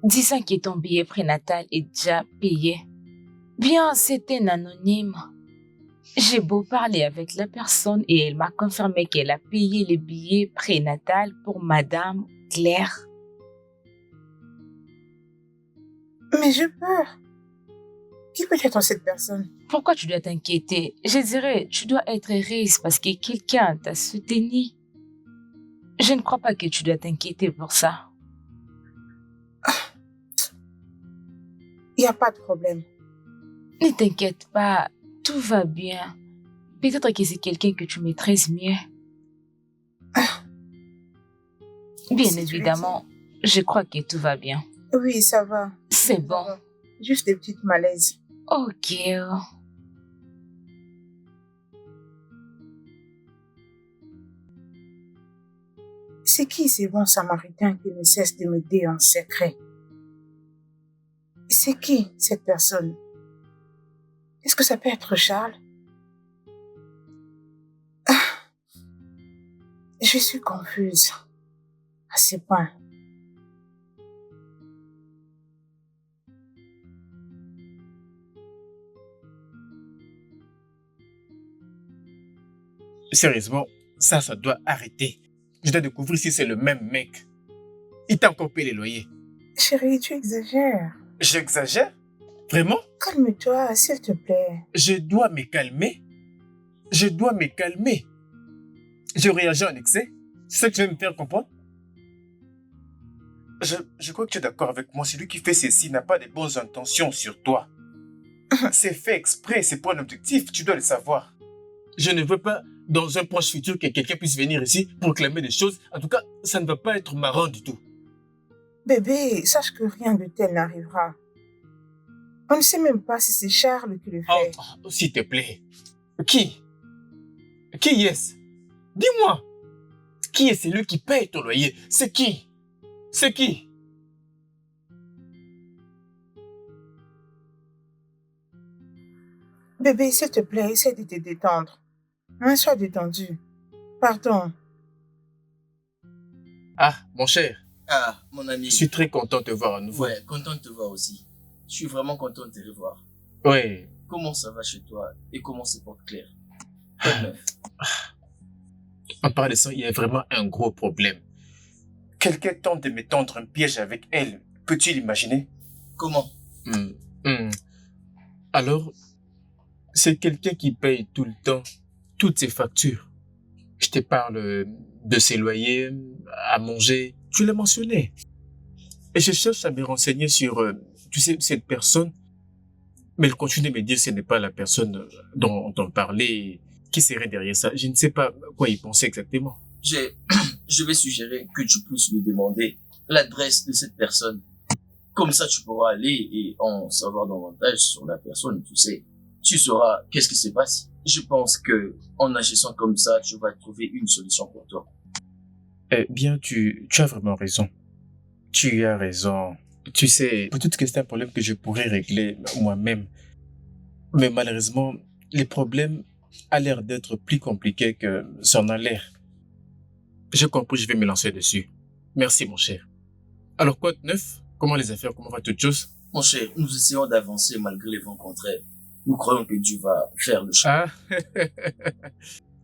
disant que ton billet prénatal est déjà payé. Bien, c'était un anonyme. J'ai beau parler avec la personne et elle m'a confirmé qu'elle a payé les billets prénatal pour Madame Claire. Mais j'ai peur. Qui peut être cette personne? Pourquoi tu dois t'inquiéter? Je dirais, tu dois être heureuse parce que quelqu'un t'a soutenu. Je ne crois pas que tu dois t'inquiéter pour ça. Il n'y a pas de problème. Ne t'inquiète pas, tout va bien. Peut-être que c'est quelqu'un que tu maîtrises mieux. Bien Si tu le évidemment, je crois que tout va bien. Oui, ça va. C'est Ça bon. va. Juste des petites malaises. Ok. C'est qui ces bons samaritains qui ne cessent de m'aider en secret? C'est qui cette personne? Est-ce que ça peut être Charles? Je suis confuse à ce point. Sérieusement, ça doit arrêter. Je dois découvrir si c'est le même mec. Il t'a encore payé les loyers. Chérie, tu exagères. J'exagère? Vraiment? Calme-toi, s'il te plaît. Je dois me calmer. Je dois me calmer. Je réagis en excès. C'est ça que tu veux me faire comprendre? Je crois que tu es d'accord avec moi. Celui qui fait ceci n'a pas de bonnes intentions sur toi. C'est fait exprès, c'est pour un objectif. Tu dois le savoir. Je ne veux pas, dans un proche futur, que quelqu'un puisse venir ici pour clamer des choses. En tout cas, ça ne va pas être marrant du tout. Bébé, sache que rien de tel n'arrivera. On ne sait même pas si c'est Charles qui le fait. Oh, s'il te plaît. Qui? Qui est-ce? Dis-moi. Qui est celui qui paye ton loyer? C'est qui? C'est qui? Bébé, s'il te plaît, essaie de te détendre. Sois détendu. Pardon. Ah, mon cher. Ah, mon ami. Je suis très content de te voir à nouveau. Ouais, content de te voir aussi. Je suis vraiment content de te revoir. Ouais. Comment ça va chez toi et comment se porte Claire? Quoi de neuf? En parlant de ça, il y a vraiment un gros problème. Quelqu'un tente de me tendre un piège avec elle. Peux-tu l'imaginer? Comment? Alors, c'est quelqu'un qui paye tout le temps toutes ses factures. Je te parle de ses loyers, à manger. Tu l'as mentionné. Et je cherche à me renseigner sur, tu sais, cette personne. Mais elle continue de me dire que ce n'est pas la personne dont on parlait. Qui serait derrière ça? Je ne sais pas quoi y penser exactement. Je vais suggérer que tu puisses lui demander l'adresse de cette personne. Comme ça, tu pourras aller et en savoir davantage sur la personne, tu sais. Tu sauras qu'est-ce qui se passe. Je pense que en agissant comme ça, tu vas trouver une solution pour toi. Eh bien, tu as vraiment raison. Tu as raison. Tu sais, peut-être que c'est un problème que je pourrais régler moi-même. Mais malheureusement, les problèmes a l'air d'être plus compliqués que ça en a l'air. J'ai compris, je vais me lancer dessus. Merci, mon cher. Alors, quoi de neuf? Comment les affaires? Comment va toute chose? Mon cher, nous essayons d'avancer malgré les vents contraires. Nous croyons que Dieu va faire le choix. Ah,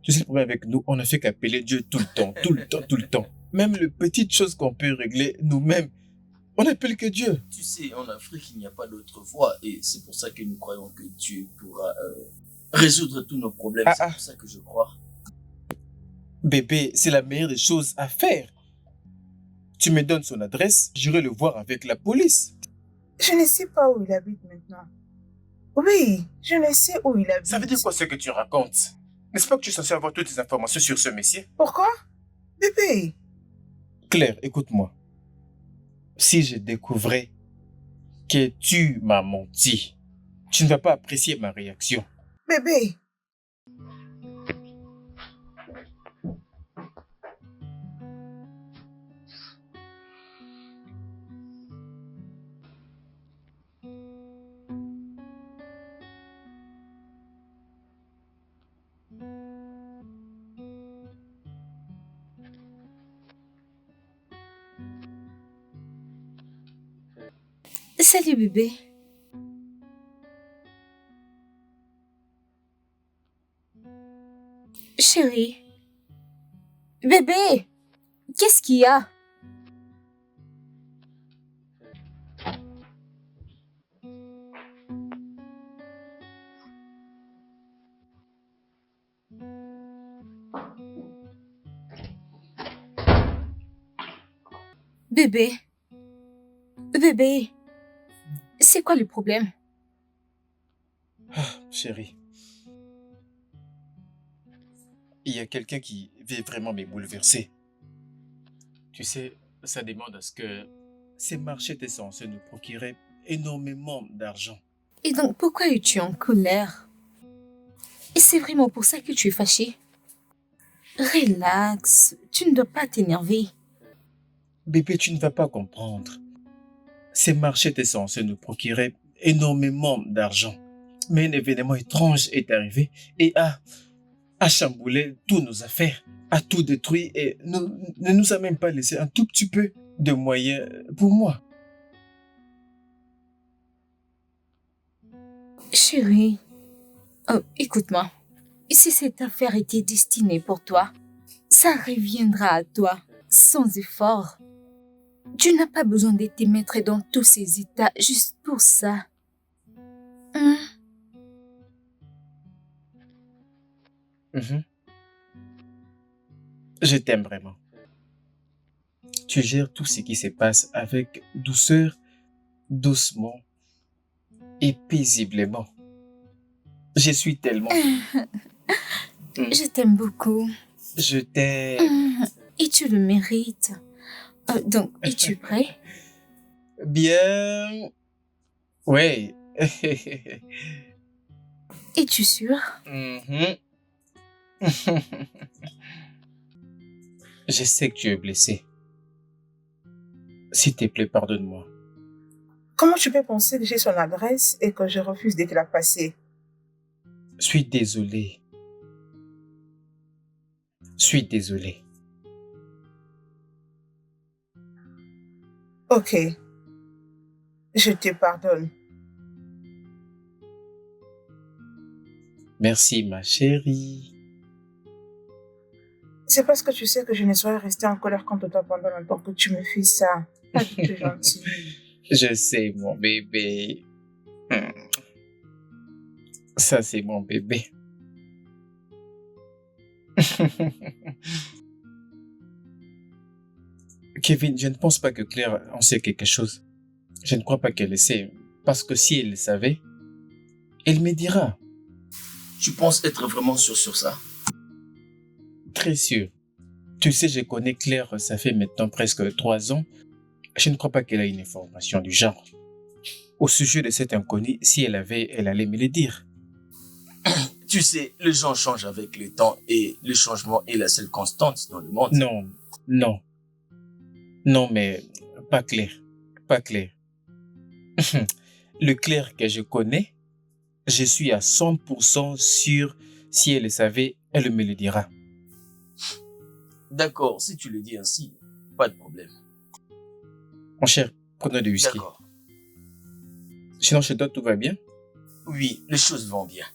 tu sais, le problème avec nous, on ne fait qu'appeler Dieu tout le temps, tout le temps, tout le temps. Même les petites choses qu'on peut régler nous-mêmes, on n'appelle que Dieu. Tu sais, en Afrique, il n'y a pas d'autre voie et c'est pour ça que nous croyons que Dieu pourra résoudre tous nos problèmes. C'est pour ça que je crois. Bébé, c'est la meilleure des choses à faire. Tu me donnes son adresse, j'irai le voir avec la police. Je ne sais pas où il habite maintenant. Oui, je ne sais où il habite. Ça veut dire quoi ce que tu racontes? N'est-ce pas que tu es censé avoir toutes les informations sur ce monsieur? Pourquoi? Bébé. Claire, écoute-moi. Si je découvrais que tu m'as menti, tu ne vas pas apprécier ma réaction. Bébé. Salut bébé. Chérie. Bébé, qu'est-ce qu'il y a? Bébé. Bébé. C'est quoi le problème? Chérie, il y a quelqu'un qui vient vraiment me bouleverser. Tu sais, ça demande à ce que ces marchés étaient censés nous procurer énormément d'argent. Et donc, pourquoi es-tu en colère? Et c'est vraiment pour ça que tu es fâché? Relax, tu ne dois pas t'énerver. Bébé, tu ne vas pas comprendre. Ces marchés étaient censés nous procurer énormément d'argent. Mais un événement étrange est arrivé et a chamboulé toutes nos affaires, a tout détruit et ne nous a même pas laissé un tout petit peu de moyens pour moi. Chérie, écoute-moi. Si cette affaire était destinée pour toi, ça reviendra à toi, sans effort. Tu n'as pas besoin de te mettre dans tous ces états juste pour ça. Hein? Mhm. Je t'aime vraiment. Tu gères tout ce qui se passe avec douceur, doucement et paisiblement. Je suis tellement... Je t'aime beaucoup. Je t'aime. Et tu le mérites. Donc, es-tu prêt? Bien... Ouais. Es-tu sûr? Mhm. Je sais que tu es blessé. S'il te plaît, pardonne-moi. Comment tu peux penser que j'ai son adresse et que je refuse de te la passer? Suis désolé. Suis désolé. Ok, je te pardonne. Merci, ma chérie. C'est parce que tu sais que je ne saurais rester en colère contre toi pendant longtemps que tu me fais ça. Pas du tout gentil. Je sais, mon bébé. Ça, c'est mon bébé. Kevin, je ne pense pas que Claire en sait quelque chose. Je ne crois pas qu'elle le sait. Parce que si elle le savait, elle me dira. Tu penses être vraiment sûr sur ça? Très sûr. Tu sais, je connais Claire, ça fait maintenant presque 3 ans. Je ne crois pas qu'elle ait une information du genre. Au sujet de cet inconnu, si elle avait, elle allait me le dire. Tu sais, les gens changent avec le temps et le changement est la seule constante dans le monde. Non, non. Non, mais pas Claire. Pas Claire. Le Claire que je connais, je suis à 100% sûr, si elle le savait, elle me le dira. D'accord, si tu le dis ainsi, pas de problème. Mon cher, prenons du whisky. D'accord. Sinon, chez toi, tout va bien? Oui, les choses vont bien.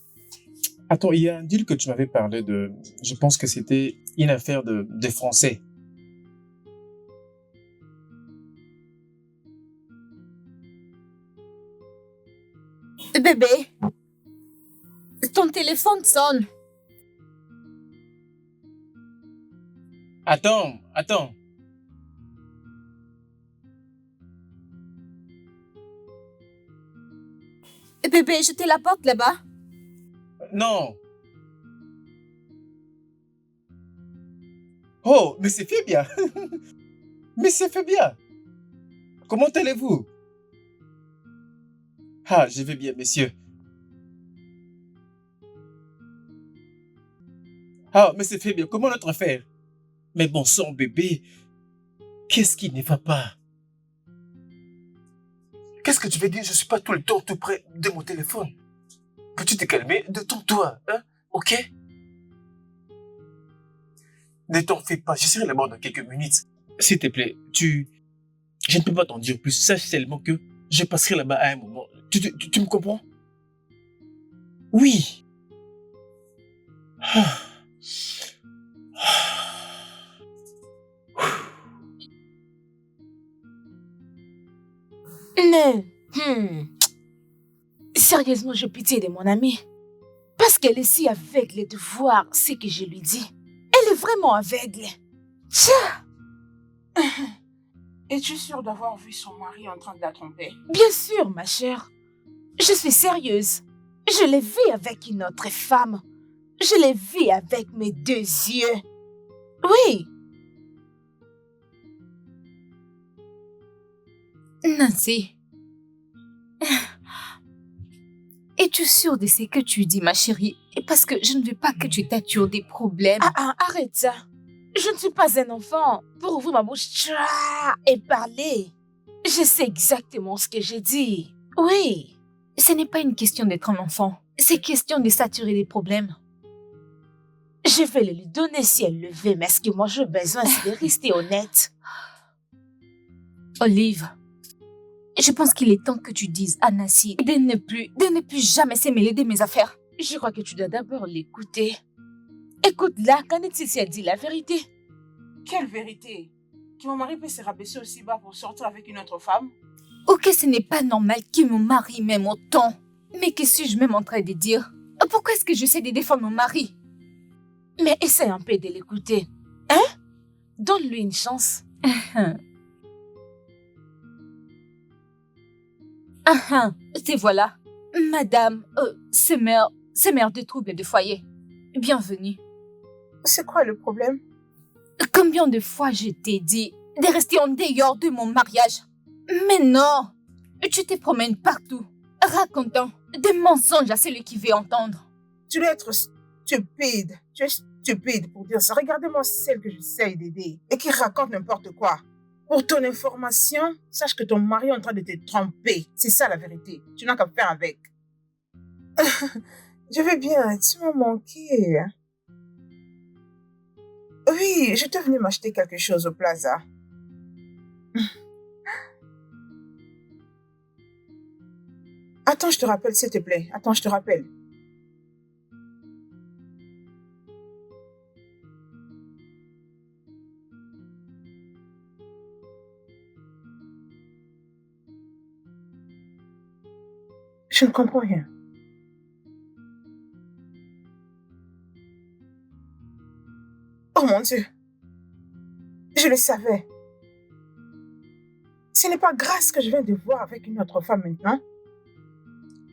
Attends, il y a un deal que tu m'avais parlé de... Je pense que c'était une affaire de Français. Bébé, ton téléphone sonne. Attends. Bébé, je te la porte là-bas. Non. Oh, mais c'est fait bien. Mais c'est fait bien. Comment allez-vous? Ah, je vais bien, messieurs. Ah, mais c'est fait bien. Comment notre affaire? Mais bon sang, bébé. Qu'est-ce qui ne va pas? Qu'est-ce que tu veux dire? Je suis pas tout le temps tout près de mon téléphone. Peux-tu te calmer? Détends-toi, hein? Ok? Ne t'en fais pas, je serai là-bas dans quelques minutes. S'il te plaît, je ne peux pas t'en dire plus. Sache seulement que je passerai là-bas à un moment. Tu me comprends? Oui. Mais, sérieusement, j'ai pitié de mon amie. Parce qu'elle est si aveugle de voir ce que je lui dis. Elle est vraiment aveugle. Tcha! Es-tu sûre d'avoir vu son mari en train de la tromper? Bien sûr, ma chère. Je suis sérieuse. Je l'ai vu avec une autre femme. Je l'ai vu avec mes 2 yeux. Oui. Nancy, es-tu sûre de ce que tu dis, ma chérie? Parce que je ne veux pas que tu t'attires des problèmes. Arrête ça. Je ne suis pas un enfant pour ouvrir ma bouche et parler. Je sais exactement ce que j'ai dit. Oui. Ce n'est pas une question d'être un enfant. C'est question de s'attirer des problèmes. Je vais le lui donner si elle le veut, mais ce que moi j'ai besoin, c'est de rester honnête. Olive, je pense qu'il est temps que tu dises à Nancy de ne plus jamais se mêler de mes affaires. Je crois que tu dois d'abord l'écouter. Écoute-la, quand est-ce si elle dit la vérité? Quelle vérité? Que mon mari peut se rabaisser aussi bas pour sortir avec une autre femme? Ok, ce n'est pas normal que mon mari m'aime autant. Mais que suis-je même en train de dire? Pourquoi est-ce que j'essaie de défendre mon mari? Mais essaie un peu de l'écouter. Hein? Donne-lui une chance. Te voilà. Madame, c'est mère de troubles de foyer. Bienvenue. C'est quoi le problème? Combien de fois je t'ai dit de rester en dehors de mon mariage? Mais non! Tu te promènes partout, racontant des mensonges à celui qui veut entendre. Tu dois être stupide. Tu es stupide pour dire ça. Regardez-moi celle que j'essaye d'aider et qui raconte n'importe quoi. Pour ton information, sache que ton mari est en train de te tromper. C'est ça la vérité. Tu n'as qu'à faire avec. Je vais bien. Tu m'as manqué. Oui, je t'ai venu m'acheter quelque chose au plaza. Attends, je te rappelle, s'il te plaît. Attends, je te rappelle. Je ne comprends rien. Oh mon Dieu. Je le savais. Ce n'est pas grâce que je viens de voir avec une autre femme maintenant.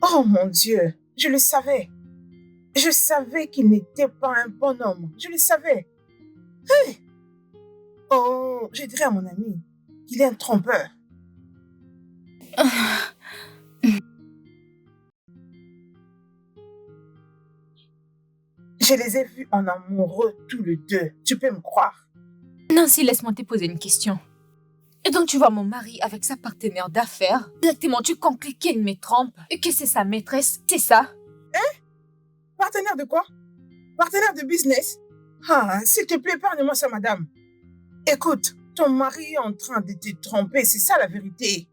Oh mon Dieu, je le savais. Je savais qu'il n'était pas un bon homme. Je le savais. Hey! Oh, je dirais à mon ami qu'il est un trompeur. Je les ai vus en amoureux tous les deux. Tu peux me croire. Nancy, laisse-moi te poser une question. Et donc tu vois mon mari avec sa partenaire d'affaires. Directement, tu conclus qu'il me trompe et que c'est sa maîtresse, c'est ça? Hein? Partenaire de quoi? Partenaire de business? Ah, s'il te plaît, parle-moi ça, madame. Écoute, ton mari est en train de te tromper, c'est ça la vérité.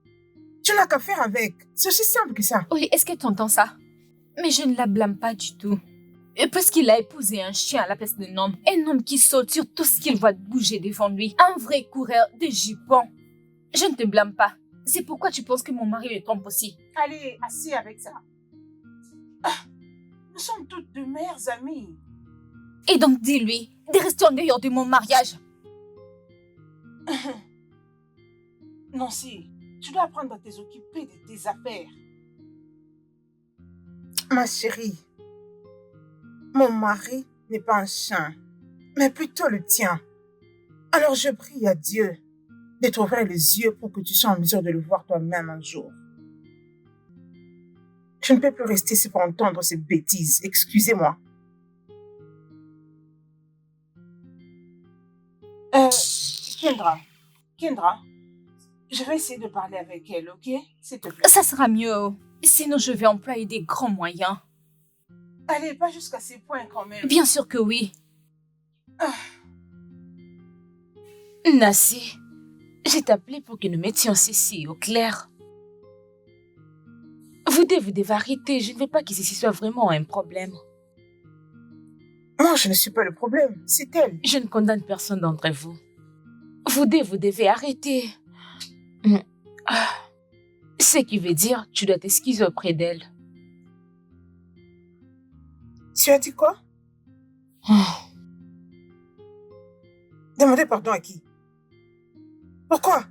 Tu n'as qu'à faire avec. C'est aussi simple que ça. Oui, est-ce que tu entends ça? Mais je ne la blâme pas du tout. Et parce qu'il a épousé un chien à la place d'un homme qui saute sur tout ce qu'il voit bouger devant lui, un vrai coureur de jupons. Je ne te blâme pas. C'est pourquoi tu penses que mon mari le trompe aussi. Allez, assez avec ça. Ah, nous sommes toutes de meilleures amies. Et donc dis-lui de rester en dehors de mon mariage. Nancy, tu dois apprendre à t'occuper de tes affaires. Ma chérie, mon mari n'est pas un chien, mais plutôt le tien. Alors je prie à Dieu de t'ouvrir les yeux pour que tu sois en mesure de le voir toi-même un jour. Je ne peux plus rester ici pour entendre ces bêtises. Excusez-moi. Kendra, je vais essayer de parler avec elle, ok? S'il te plaît. Ça sera mieux. Sinon, je vais employer des grands moyens. Allez, pas jusqu'à ces points quand même. Bien sûr que oui. Nancy, j'ai t'appelé pour que nous mettions ceci au clair. Vous devez arrêter. Je ne veux pas que ceci soit vraiment un problème. Moi, je ne suis pas le problème. C'est elle. Je ne condamne personne d'entre vous. Vous devez arrêter. Ce qui veut dire, tu dois t'excuser auprès d'elle. Tu as dit quoi? Demander pardon à qui? Pourquoi?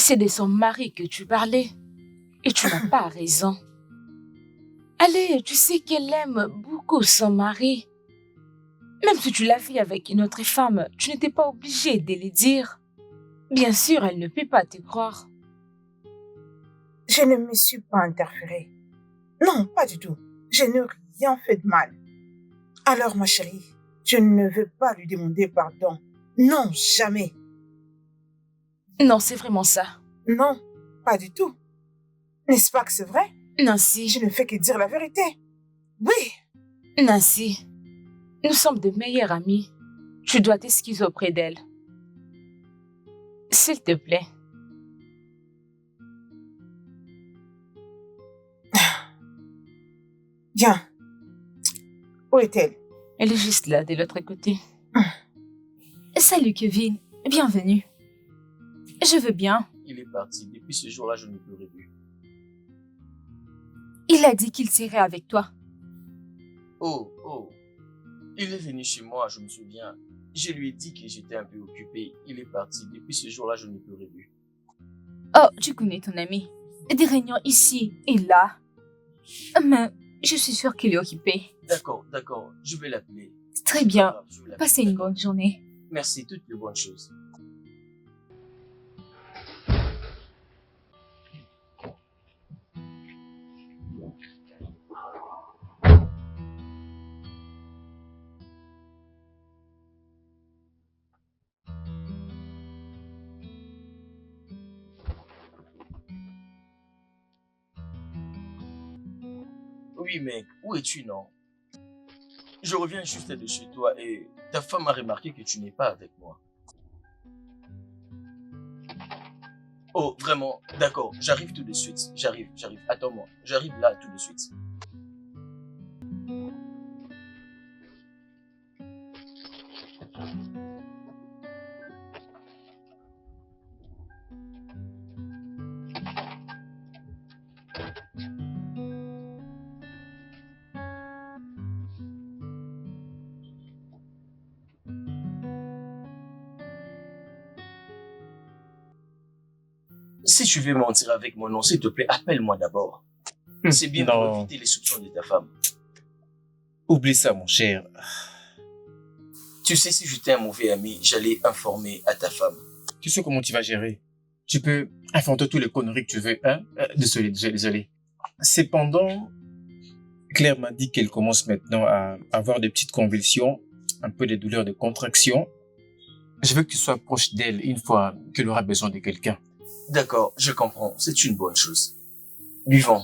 C'est de son mari que tu parlais. Et tu n'as pas raison. Allez, tu sais qu'elle aime beaucoup son mari. Même si tu l'as vu avec une autre femme, tu n'étais pas obligé de le dire. Bien sûr, elle ne peut pas te croire. Je ne me suis pas interférée. Non, pas du tout. Je n'ai rien fait de mal. Alors, ma chérie, je ne veux pas lui demander pardon. Non, jamais. Non, c'est vraiment ça. Non, pas du tout. N'est-ce pas que c'est vrai? Nancy, Je ne fais que dire la vérité. Oui. Nancy, nous sommes de meilleures amies. Tu dois t'excuser auprès d'elle. S'il te plaît. Bien. Où est-elle? Elle est juste là, de l'autre côté. Salut Kevin, bienvenue. Je veux bien. Il est parti. Depuis ce jour-là, je ne l'ai plus revu. Il a dit qu'il serait avec toi. Oh, oh. Il est venu chez moi, je me souviens. Je lui ai dit que j'étais un peu occupé. Il est parti. Depuis ce jour-là, je ne l'ai plus revu. Oh, tu connais ton ami. Des réunions ici et là. Mais je suis sûre qu'il est occupé. D'accord, d'accord. Je vais l'appeler. Très bien. Je vais l'appeler. Passez une bonne journée. Merci, toutes les bonnes choses. Oui, mec, où es-tu, non? Je reviens juste de chez toi et ta femme a remarqué que tu n'es pas avec moi. Oh, vraiment? D'accord, j'arrive tout de suite. J'arrive. Attends-moi, j'arrive là tout de suite. Si tu veux mentir avec mon nom, s'il te plaît, appelle-moi d'abord. C'est bien pour Non, éviter les soupçons de ta femme. oublie ça, mon cher. Tu sais, si j'étais un mauvais ami, j'allais informer à ta femme. Tu sais comment tu vas gérer. Tu peux inventer tous les conneries que tu veux, hein? Désolé. Cependant, Claire m'a dit qu'elle commence maintenant à avoir des petites convulsions, un peu de douleurs de contraction. Je veux que tu sois proche d'elle une fois qu'elle aura besoin de quelqu'un. D'accord, je comprends, c'est une bonne chose. Buvons.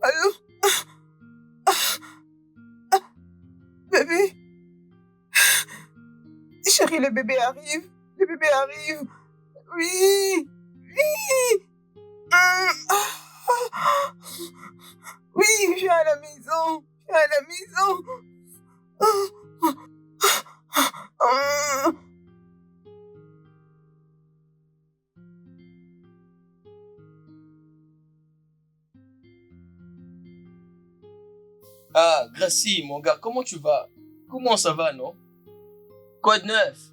Allô? Bébé? Chérie, le bébé arrive. Oui. Oui, viens à la maison. Ah, Gracie, mon gars, comment tu vas? Comment ça va, non? Quoi de neuf?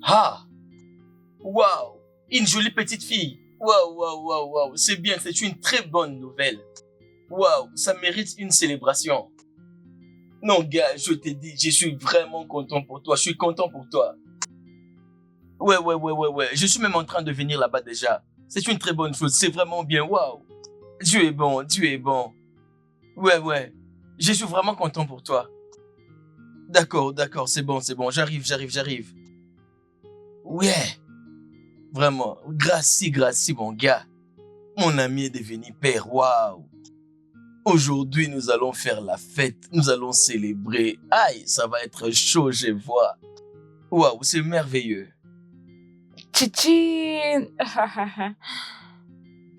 Ah! Waouh! Une jolie petite fille! Waouh! C'est bien, c'est une très bonne nouvelle. Waouh! Ça mérite une célébration. Non, gars, je te dis, je suis vraiment content pour toi. Je suis content pour toi. Ouais. Je suis même en train de venir là-bas déjà. C'est une très bonne chose. C'est vraiment bien. Waouh! Dieu est bon. Ouais. Je suis vraiment content pour toi. D'accord. C'est bon. J'arrive. Ouais. Vraiment. Gracie, mon gars. Mon ami est devenu père. Waouh. Aujourd'hui, nous allons faire la fête. Nous allons célébrer. Aïe, ça va être chaud, je vois. Waouh, c'est merveilleux. Tchitchin.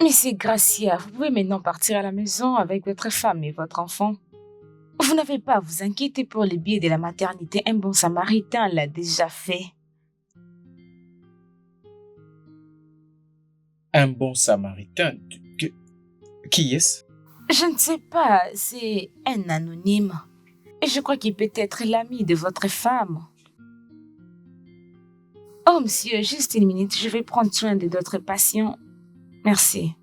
Monsieur Gracia, vous pouvez maintenant partir à la maison avec votre femme et votre enfant. Vous n'avez pas à vous inquiéter pour les billets de la maternité. Un bon samaritain l'a déjà fait. Un bon samaritain? Qui est-ce? Je ne sais pas, c'est un anonyme. Et je crois qu'il peut être l'ami de votre femme. Oh, monsieur, juste une minute, je vais prendre soin de d'autres patients. Merci.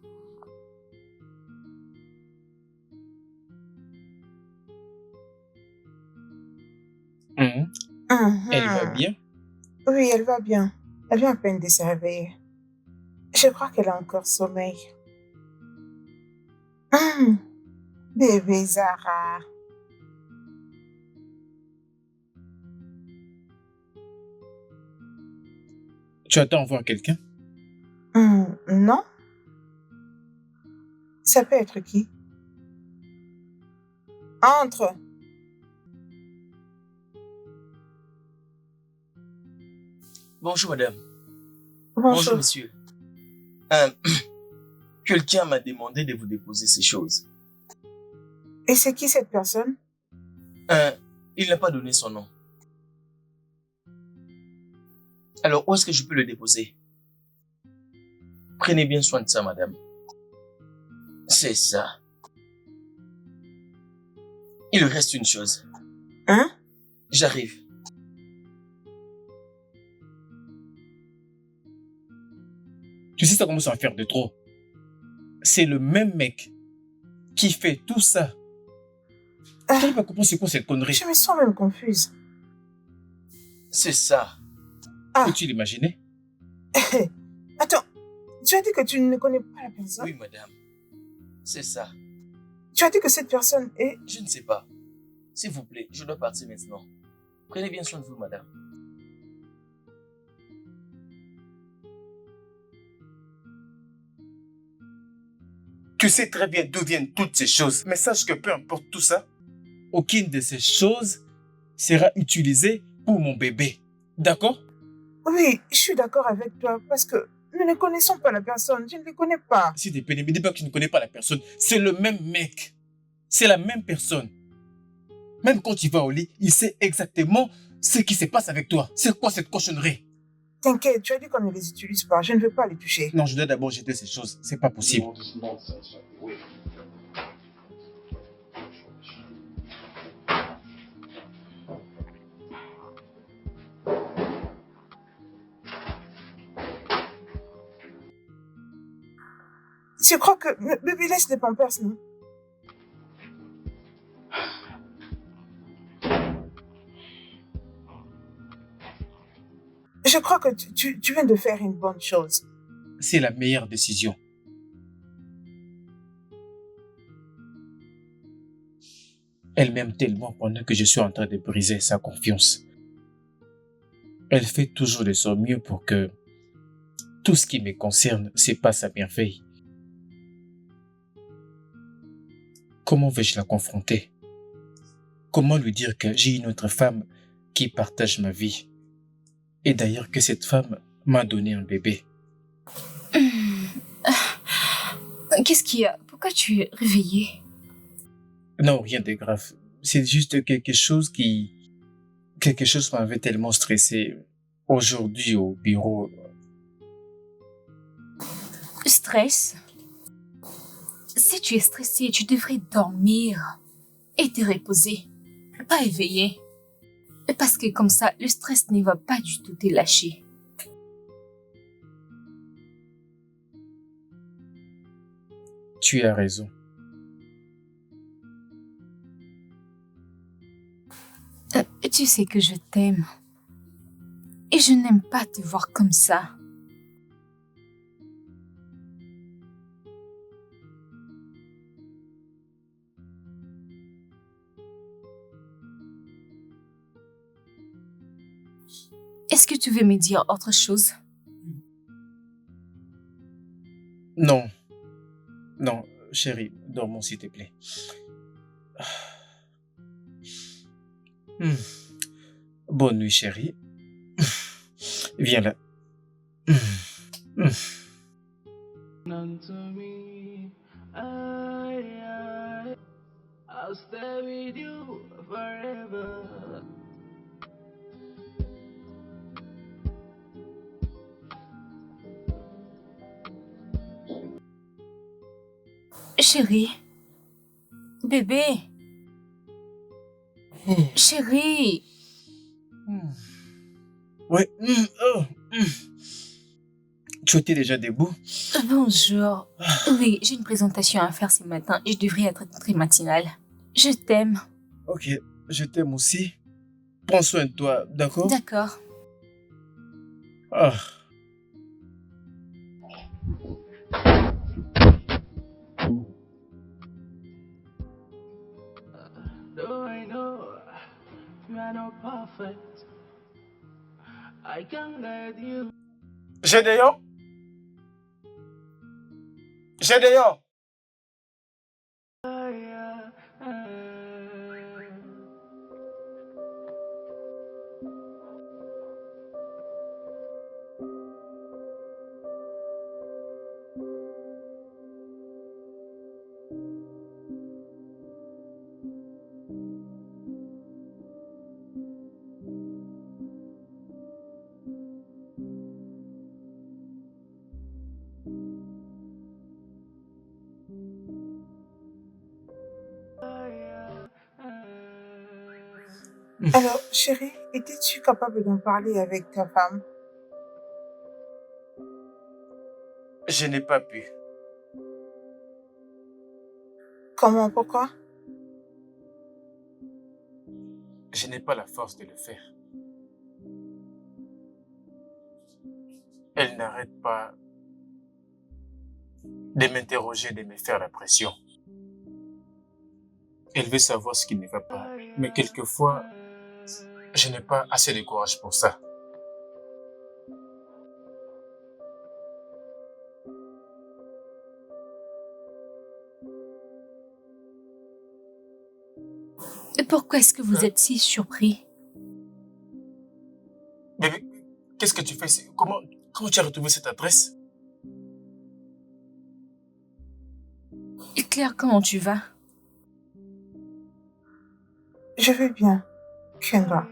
Mhm. Elle va bien? Oui, elle va bien. Elle vient à peine de se réveiller. Je crois qu'elle a encore sommeil. Bébé Zara. Tu attends voir quelqu'un? Non? Ça peut être qui? Entre. Bonjour, madame. Bonjour, Bonjour. monsieur. Quelqu'un m'a demandé de vous déposer ces choses. Et c'est qui cette personne? Il n'a pas donné son nom. Alors, où est-ce que je peux le déposer? Prenez bien soin de ça, madame. C'est ça. Il reste une chose. Hein? J'arrive. Tu sais, ça commence à faire de trop. C'est le même mec qui fait tout ça. Tu n'arrives pas à comprendre c'est quoi cette connerie? Je me sens même confuse. C'est ça. Peux-tu l'imaginer? Attends, tu as dit que tu ne connais pas la personne? Oui, madame. C'est ça. Tu as dit que cette personne est... Je ne sais pas. S'il vous plaît, je dois partir maintenant. Prenez bien soin de vous, madame. Tu sais très bien d'où viennent toutes ces choses. Mais sache que peu importe tout ça, aucune de ces choses sera utilisée pour mon bébé. D'accord? Oui, je suis d'accord avec toi parce que nous ne connaissons pas la personne. Je ne les connais pas. Si t'es pénible, dis pas que tu ne connais pas la personne. C'est le même mec. C'est la même personne. Même quand tu vas au lit, il sait exactement ce qui se passe avec toi. C'est quoi cette cochonnerie? T'inquiète, tu as dit qu'on ne les utilise pas. Je ne veux pas les toucher. Non, je dois d'abord jeter ces choses. C'est pas possible. Je crois que... Bébé, laisse les pampers, non? Je crois que tu viens de faire une bonne chose. C'est la meilleure décision. Elle m'aime tellement pendant que je suis en train de briser sa confiance. Elle fait toujours de son mieux pour que tout ce qui me concerne se passe à merveille. Comment vais-je la confronter? Comment lui dire que j'ai une autre femme qui partage ma vie? Et d'ailleurs que cette femme m'a donné un bébé. Qu'est-ce qu'il y a? Pourquoi tu es réveillé? Non, rien de grave. C'est juste quelque chose m'avait tellement stressé aujourd'hui au bureau. Stress? Si tu es stressé, tu devrais dormir et te reposer, pas éveiller. Parce que comme ça, le stress ne va pas du tout te lâcher. Tu as raison. Tu sais que je t'aime. Et je n'aime pas te voir comme ça. Est-ce que tu veux me dire autre chose? Non. Non, chérie, dormons s'il te plaît. Bonne nuit, chérie. Viens là. Hmm. None to me. I'll stay with you forever. Chérie, bébé, chérie. Ouais. Tu étais déjà debout? Bonjour. Oui, j'ai une présentation à faire ce matin et je devrais être très matinale. Je t'aime. Ok, je t'aime aussi. Prends soin de toi, d'accord? D'accord. Ah. Though I know you are not perfect, I can't let you. Gédéon? Gédéon? Alors, chérie, étais-tu capable d'en parler avec ta femme? Je n'ai pas pu. Comment, pourquoi? Je n'ai pas la force de le faire. Elle n'arrête pas de m'interroger, de me faire la pression. Elle veut savoir ce qui ne va pas. Mais quelquefois, je n'ai pas assez de courage pour ça. Et pourquoi est-ce que vous êtes si surpris? Mais qu'est-ce que tu fais? Comment tu as retrouvé cette adresse? Et Claire, comment tu vas? Je vais bien, Kendra.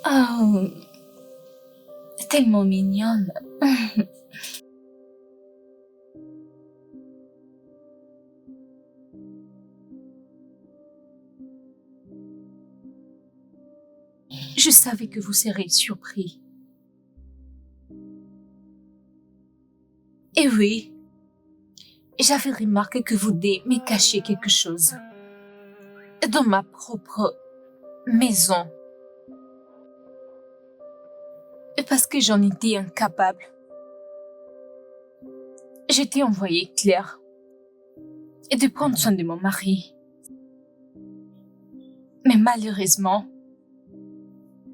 Oh, tellement mignonne. Je savais que vous seriez surpris. Et oui, j'avais remarqué que vous me cachiez quelque chose. Dans ma propre maison. Et parce que j'en étais incapable. J'étais envoyée Claire et de prendre soin de mon mari. Mais malheureusement,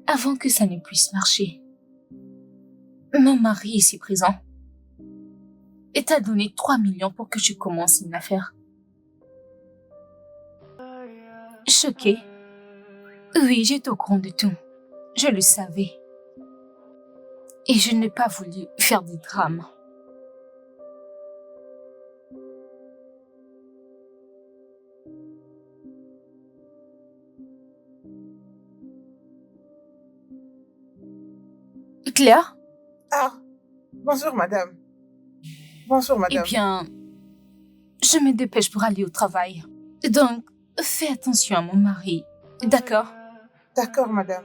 avant que ça ne puisse marcher, mon mari ici présent et t'a donné 3 millions pour que je commence une affaire. Choquée. Oui, j'étais au courant de tout. Je le savais. Et je n'ai pas voulu faire des drames. Claire? Ah, bonjour madame. Bonjour Eh madame. bien, je me dépêche pour aller au travail. Donc, fais attention à mon mari. D'accord? D'accord madame.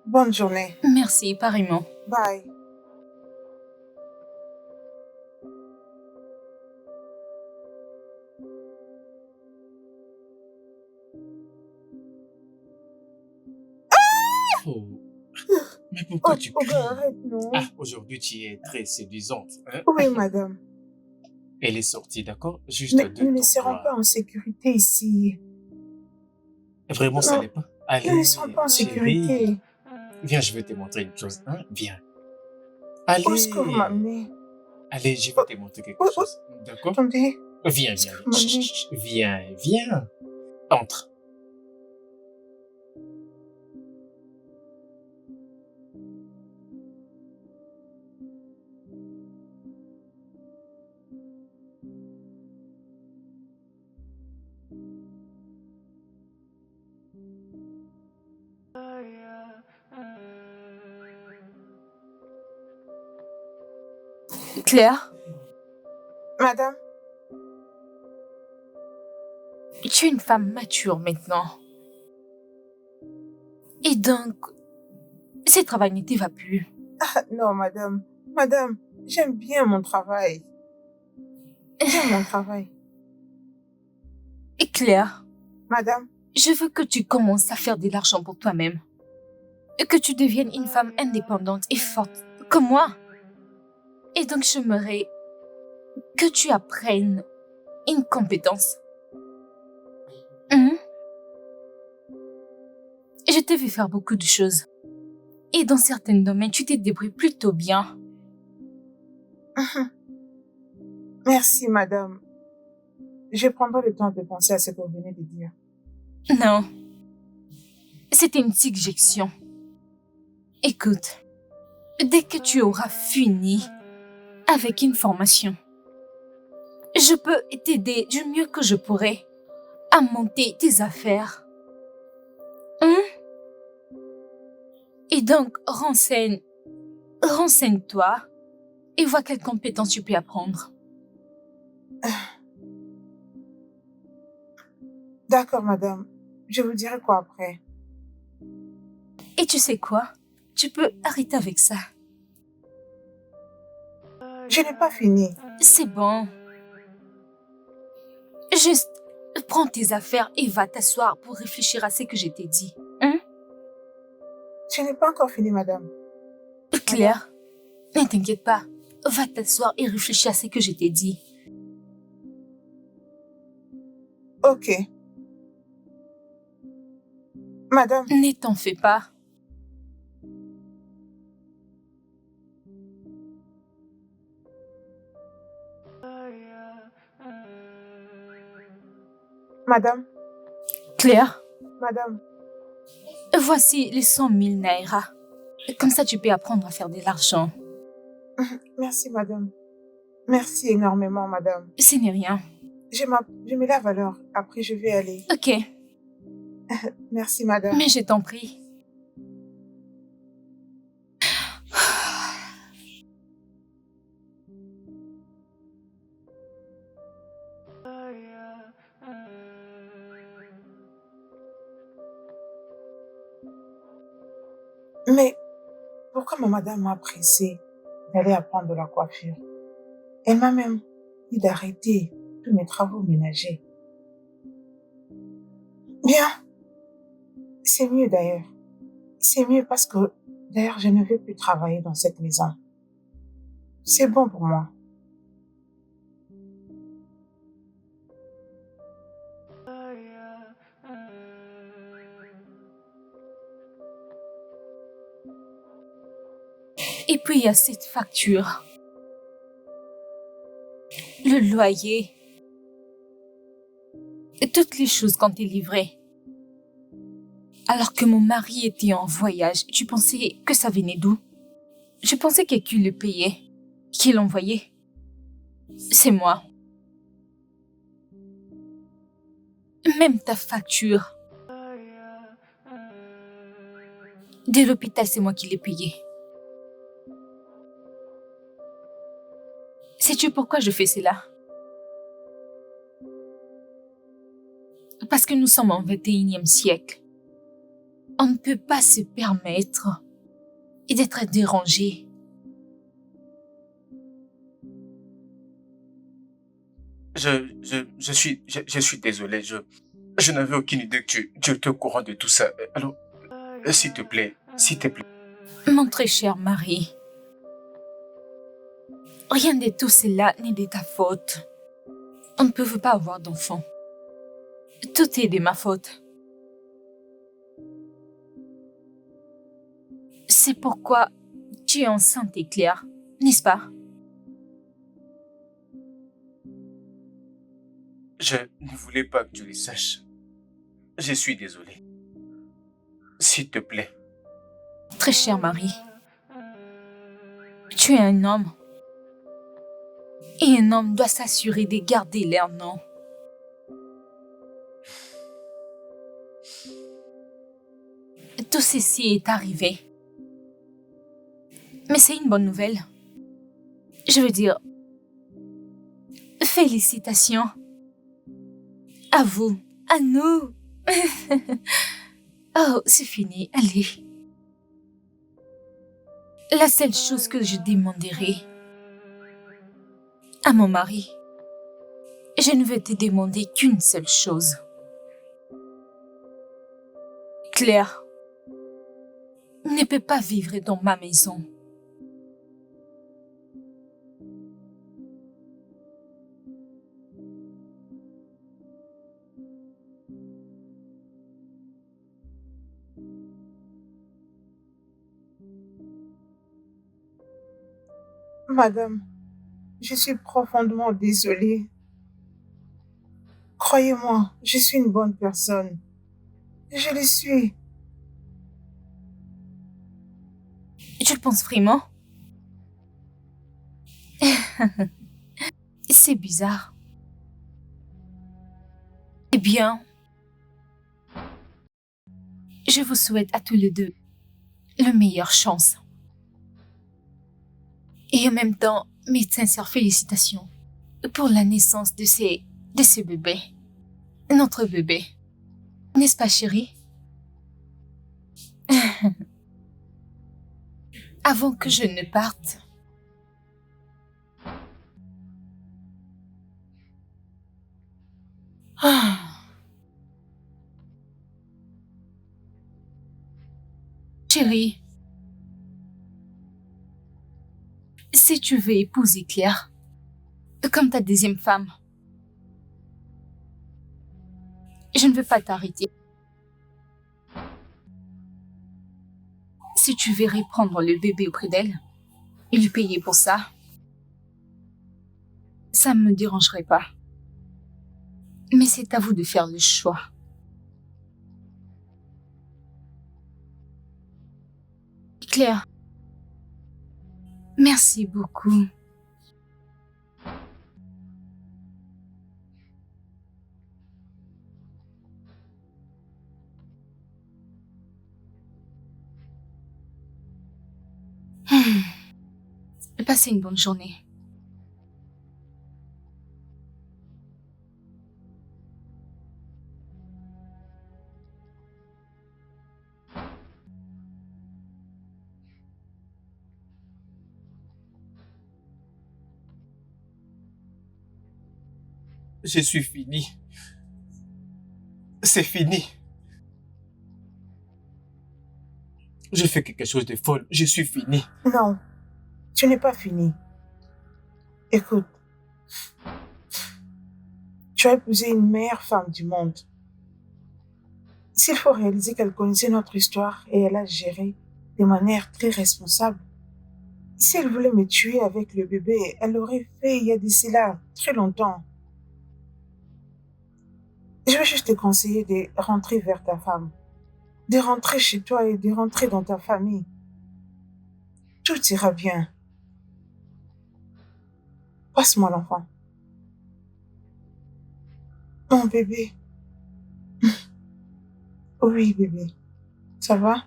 Bonne journée. Merci, pareillement. Bye. Oh. Mais pourquoi tu cries? Arrête, non. Ah, aujourd'hui, tu es très séduisante. Hein? Oui, madame. Elle est sortie, d'accord? Juste Mais de nous ne ton serons doigt. pas en sécurité ici. Vraiment, ça Non. n'est pas? Allez, Nous ne serons pas en chérie. sécurité. Viens, je vais te montrer une chose. Hein? Viens. Où est-ce que vous Allez. m'amenez? Allez, je vais te montrer quelque chose. D'accord? Attendez. Viens, Est-ce viens. que vous m'amenez? Chut, chut, viens, viens. Entre. Claire, Madame, tu es une femme mature maintenant. Et donc, ce travail ne te va plus. non, madame. Madame, j'aime bien mon travail. J'aime mon travail. Et Claire, Madame, je veux que tu commences à faire de l'argent pour toi-même. Et que tu deviennes une femme indépendante et forte, comme moi. Et donc, j'aimerais que tu apprennes une compétence. Je t'ai vu faire beaucoup de choses. Et dans certains domaines, tu t'es débrouillé plutôt bien. merci, madame. Je prendrai le temps de penser à ce que vous venez de dire. Non. C'était une suggestion. Écoute, dès que tu auras fini avec une formation, je peux t'aider du mieux que je pourrai à monter tes affaires. Et donc, renseigne-toi et vois quelles compétences tu peux apprendre. D'accord, madame. Je vous dirai quoi après. Et tu sais quoi? Tu peux arrêter avec ça. Je n'ai pas fini. C'est bon. Juste, prends tes affaires et va t'asseoir pour réfléchir à ce que je t'ai dit. Je n'ai pas encore fini, madame. Claire, ne t'inquiète pas. Va t'asseoir et réfléchir à ce que je t'ai dit. Ok. Madame, Ne t'en fais pas. madame, Claire, madame. voici les 100 000 naira. Comme ça, tu peux apprendre à faire de l'argent. Merci, madame. Merci énormément, madame. Ce n'est rien. Je me lave alors. Après, je vais aller. Ok, Merci, madame. mais je t'en prie. Mais pourquoi ma madame m'a pressée d'aller apprendre la coiffure? Elle m'a même dit d'arrêter tous mes travaux ménagers. Bien, c'est mieux d'ailleurs. C'est mieux parce que d'ailleurs je ne veux plus travailler dans cette maison. C'est bon pour moi. Et puis, il y a cette facture. Le loyer. Et toutes les choses qu'on t'a livrées. Alors que mon mari était en voyage, tu pensais que ça venait d'où? Je pensais que qui le payait, qui l'envoyait. C'est moi. Même ta facture. De l'hôpital, c'est moi qui l'ai payée. Sais-tu pourquoi je fais cela? Parce que nous sommes au 21e siècle. On ne peut pas se permettre d'être dérangé. Je suis désolé. Je n'avais aucune idée que tu étais au courant de tout ça. Alors, s'il te plaît, s'il te plaît. Mon très cher mari, rien de tout cela n'est de ta faute. On ne peut pas avoir d'enfant. Tout est de ma faute. C'est pourquoi tu es enceinte et Claire, n'est-ce pas? Je ne voulais pas que tu le saches. Je suis désolé. S'il te plaît. Très cher mari, tu es un homme. Et un homme doit s'assurer de garder leur nom. Tout ceci est arrivé. Mais c'est une bonne nouvelle. Je veux dire, félicitations. À vous, à nous. Oh, c'est fini, allez. La seule chose que je demanderai à mon mari, je ne vais te demander qu'une seule chose. Claire ne peut pas vivre dans ma maison. Madame, je suis profondément désolée. Croyez-moi, je suis une bonne personne. Je le suis. Tu le penses vraiment? C'est bizarre. Eh bien, je vous souhaite à tous les deux la meilleure chance. Et en même temps, mes sincères félicitations pour la naissance de ce bébé. Notre bébé. N'est-ce pas, chérie? Avant que je ne parte, ah, chérie, si tu veux épouser Claire comme ta deuxième femme, je ne veux pas t'arrêter. Si tu veux reprendre le bébé auprès d'elle et lui payer pour ça, ça ne me dérangerait pas. Mais c'est à vous de faire le choix. Claire, merci beaucoup. Passez une bonne journée. Je suis fini. C'est fini. J'ai fait quelque chose de folle. Je suis fini. Non, tu n'es pas fini. Écoute, tu as épousé une meilleure femme du monde. S'il faut réaliser qu'elle connaissait notre histoire et elle a géré de manière très responsable, si elle voulait me tuer avec le bébé, elle l'aurait fait il y a de cela très longtemps. Je vais juste te conseiller de rentrer vers ta femme, de rentrer chez toi et de rentrer dans ta famille. Tout ira bien. Passe-moi l'enfant. Mon bébé. Oui, bébé. Ça va?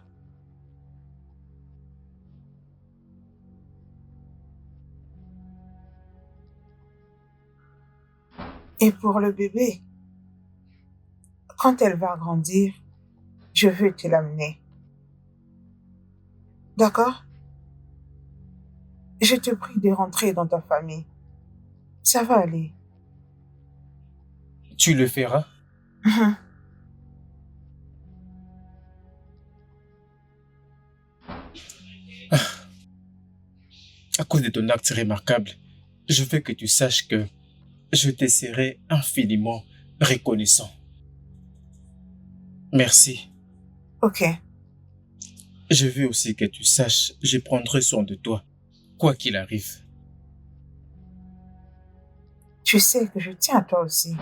Et pour le bébé, quand elle va grandir, je veux te l'amener. D'accord? Je te prie de rentrer dans ta famille. Ça va aller. Tu le feras. Mhm. À cause de ton acte remarquable, je veux que tu saches que je te serai infiniment reconnaissant. Merci. Ok. Je veux aussi que tu saches, je prendrai soin de toi, quoi qu'il arrive. Tu sais que je tiens à toi aussi.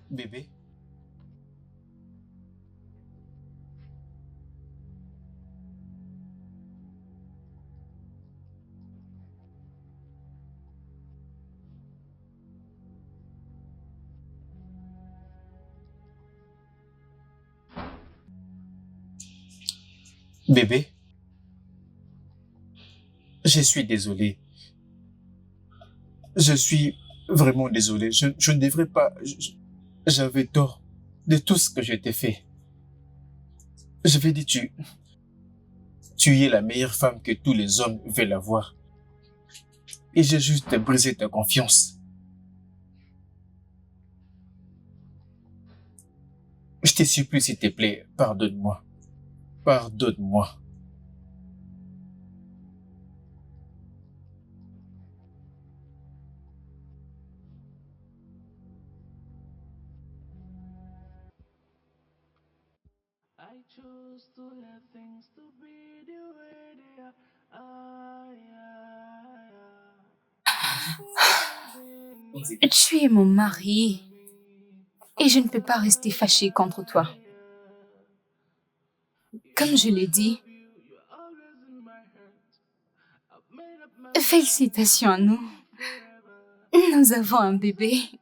Bébé, bébé, je suis désolé. Je suis vraiment désolé. Je ne devrais pas... J'avais tort de tout ce que je t'ai fait. Je vais dire, tu es la meilleure femme que tous les hommes veulent avoir. Et j'ai juste brisé ta confiance. Je te supplie, s'il te plaît, pardonne-moi. Pardonne-moi. I choose to let things to be the way they are. Ah, yeah, yeah. And for a reason, but Tu es mon mari et je ne peux pas rester fâchée contre toi. Comme je l'ai dit, you're always in my heart. I've made up my félicitations à nous. Nous avons un bébé. even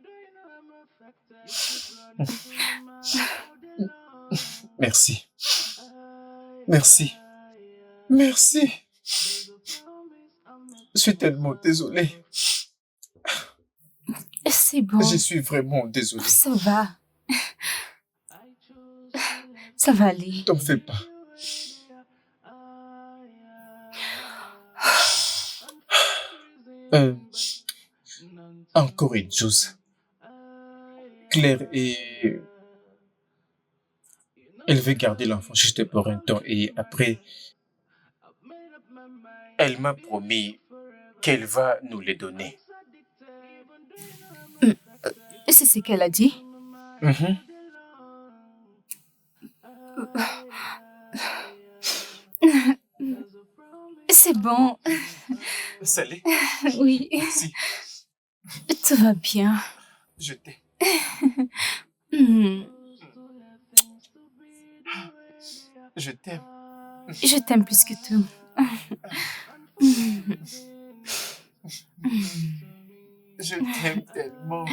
though you know I'm affected. Keep running through my mind all day long. Merci. Merci. Merci. There's a promise I'm not Je suis tellement désolé. C'est bon, Je suis vraiment désolé. ça va, I choose to let ça va aller. T'en fais pas. ah, yeah. And for a Euh, reason, none encore une chose. Claire et... Elle veut garder l'enfant juste pour un temps et après, elle m'a promis qu'elle va nous les donner. C'est ce qu'elle a dit. Mhm. C'est bon, Salé, oui, merci. tout va bien. Je t'aime. Hmm, Je t'aime. Je t'aime plus que tout. Je t'aime tellement.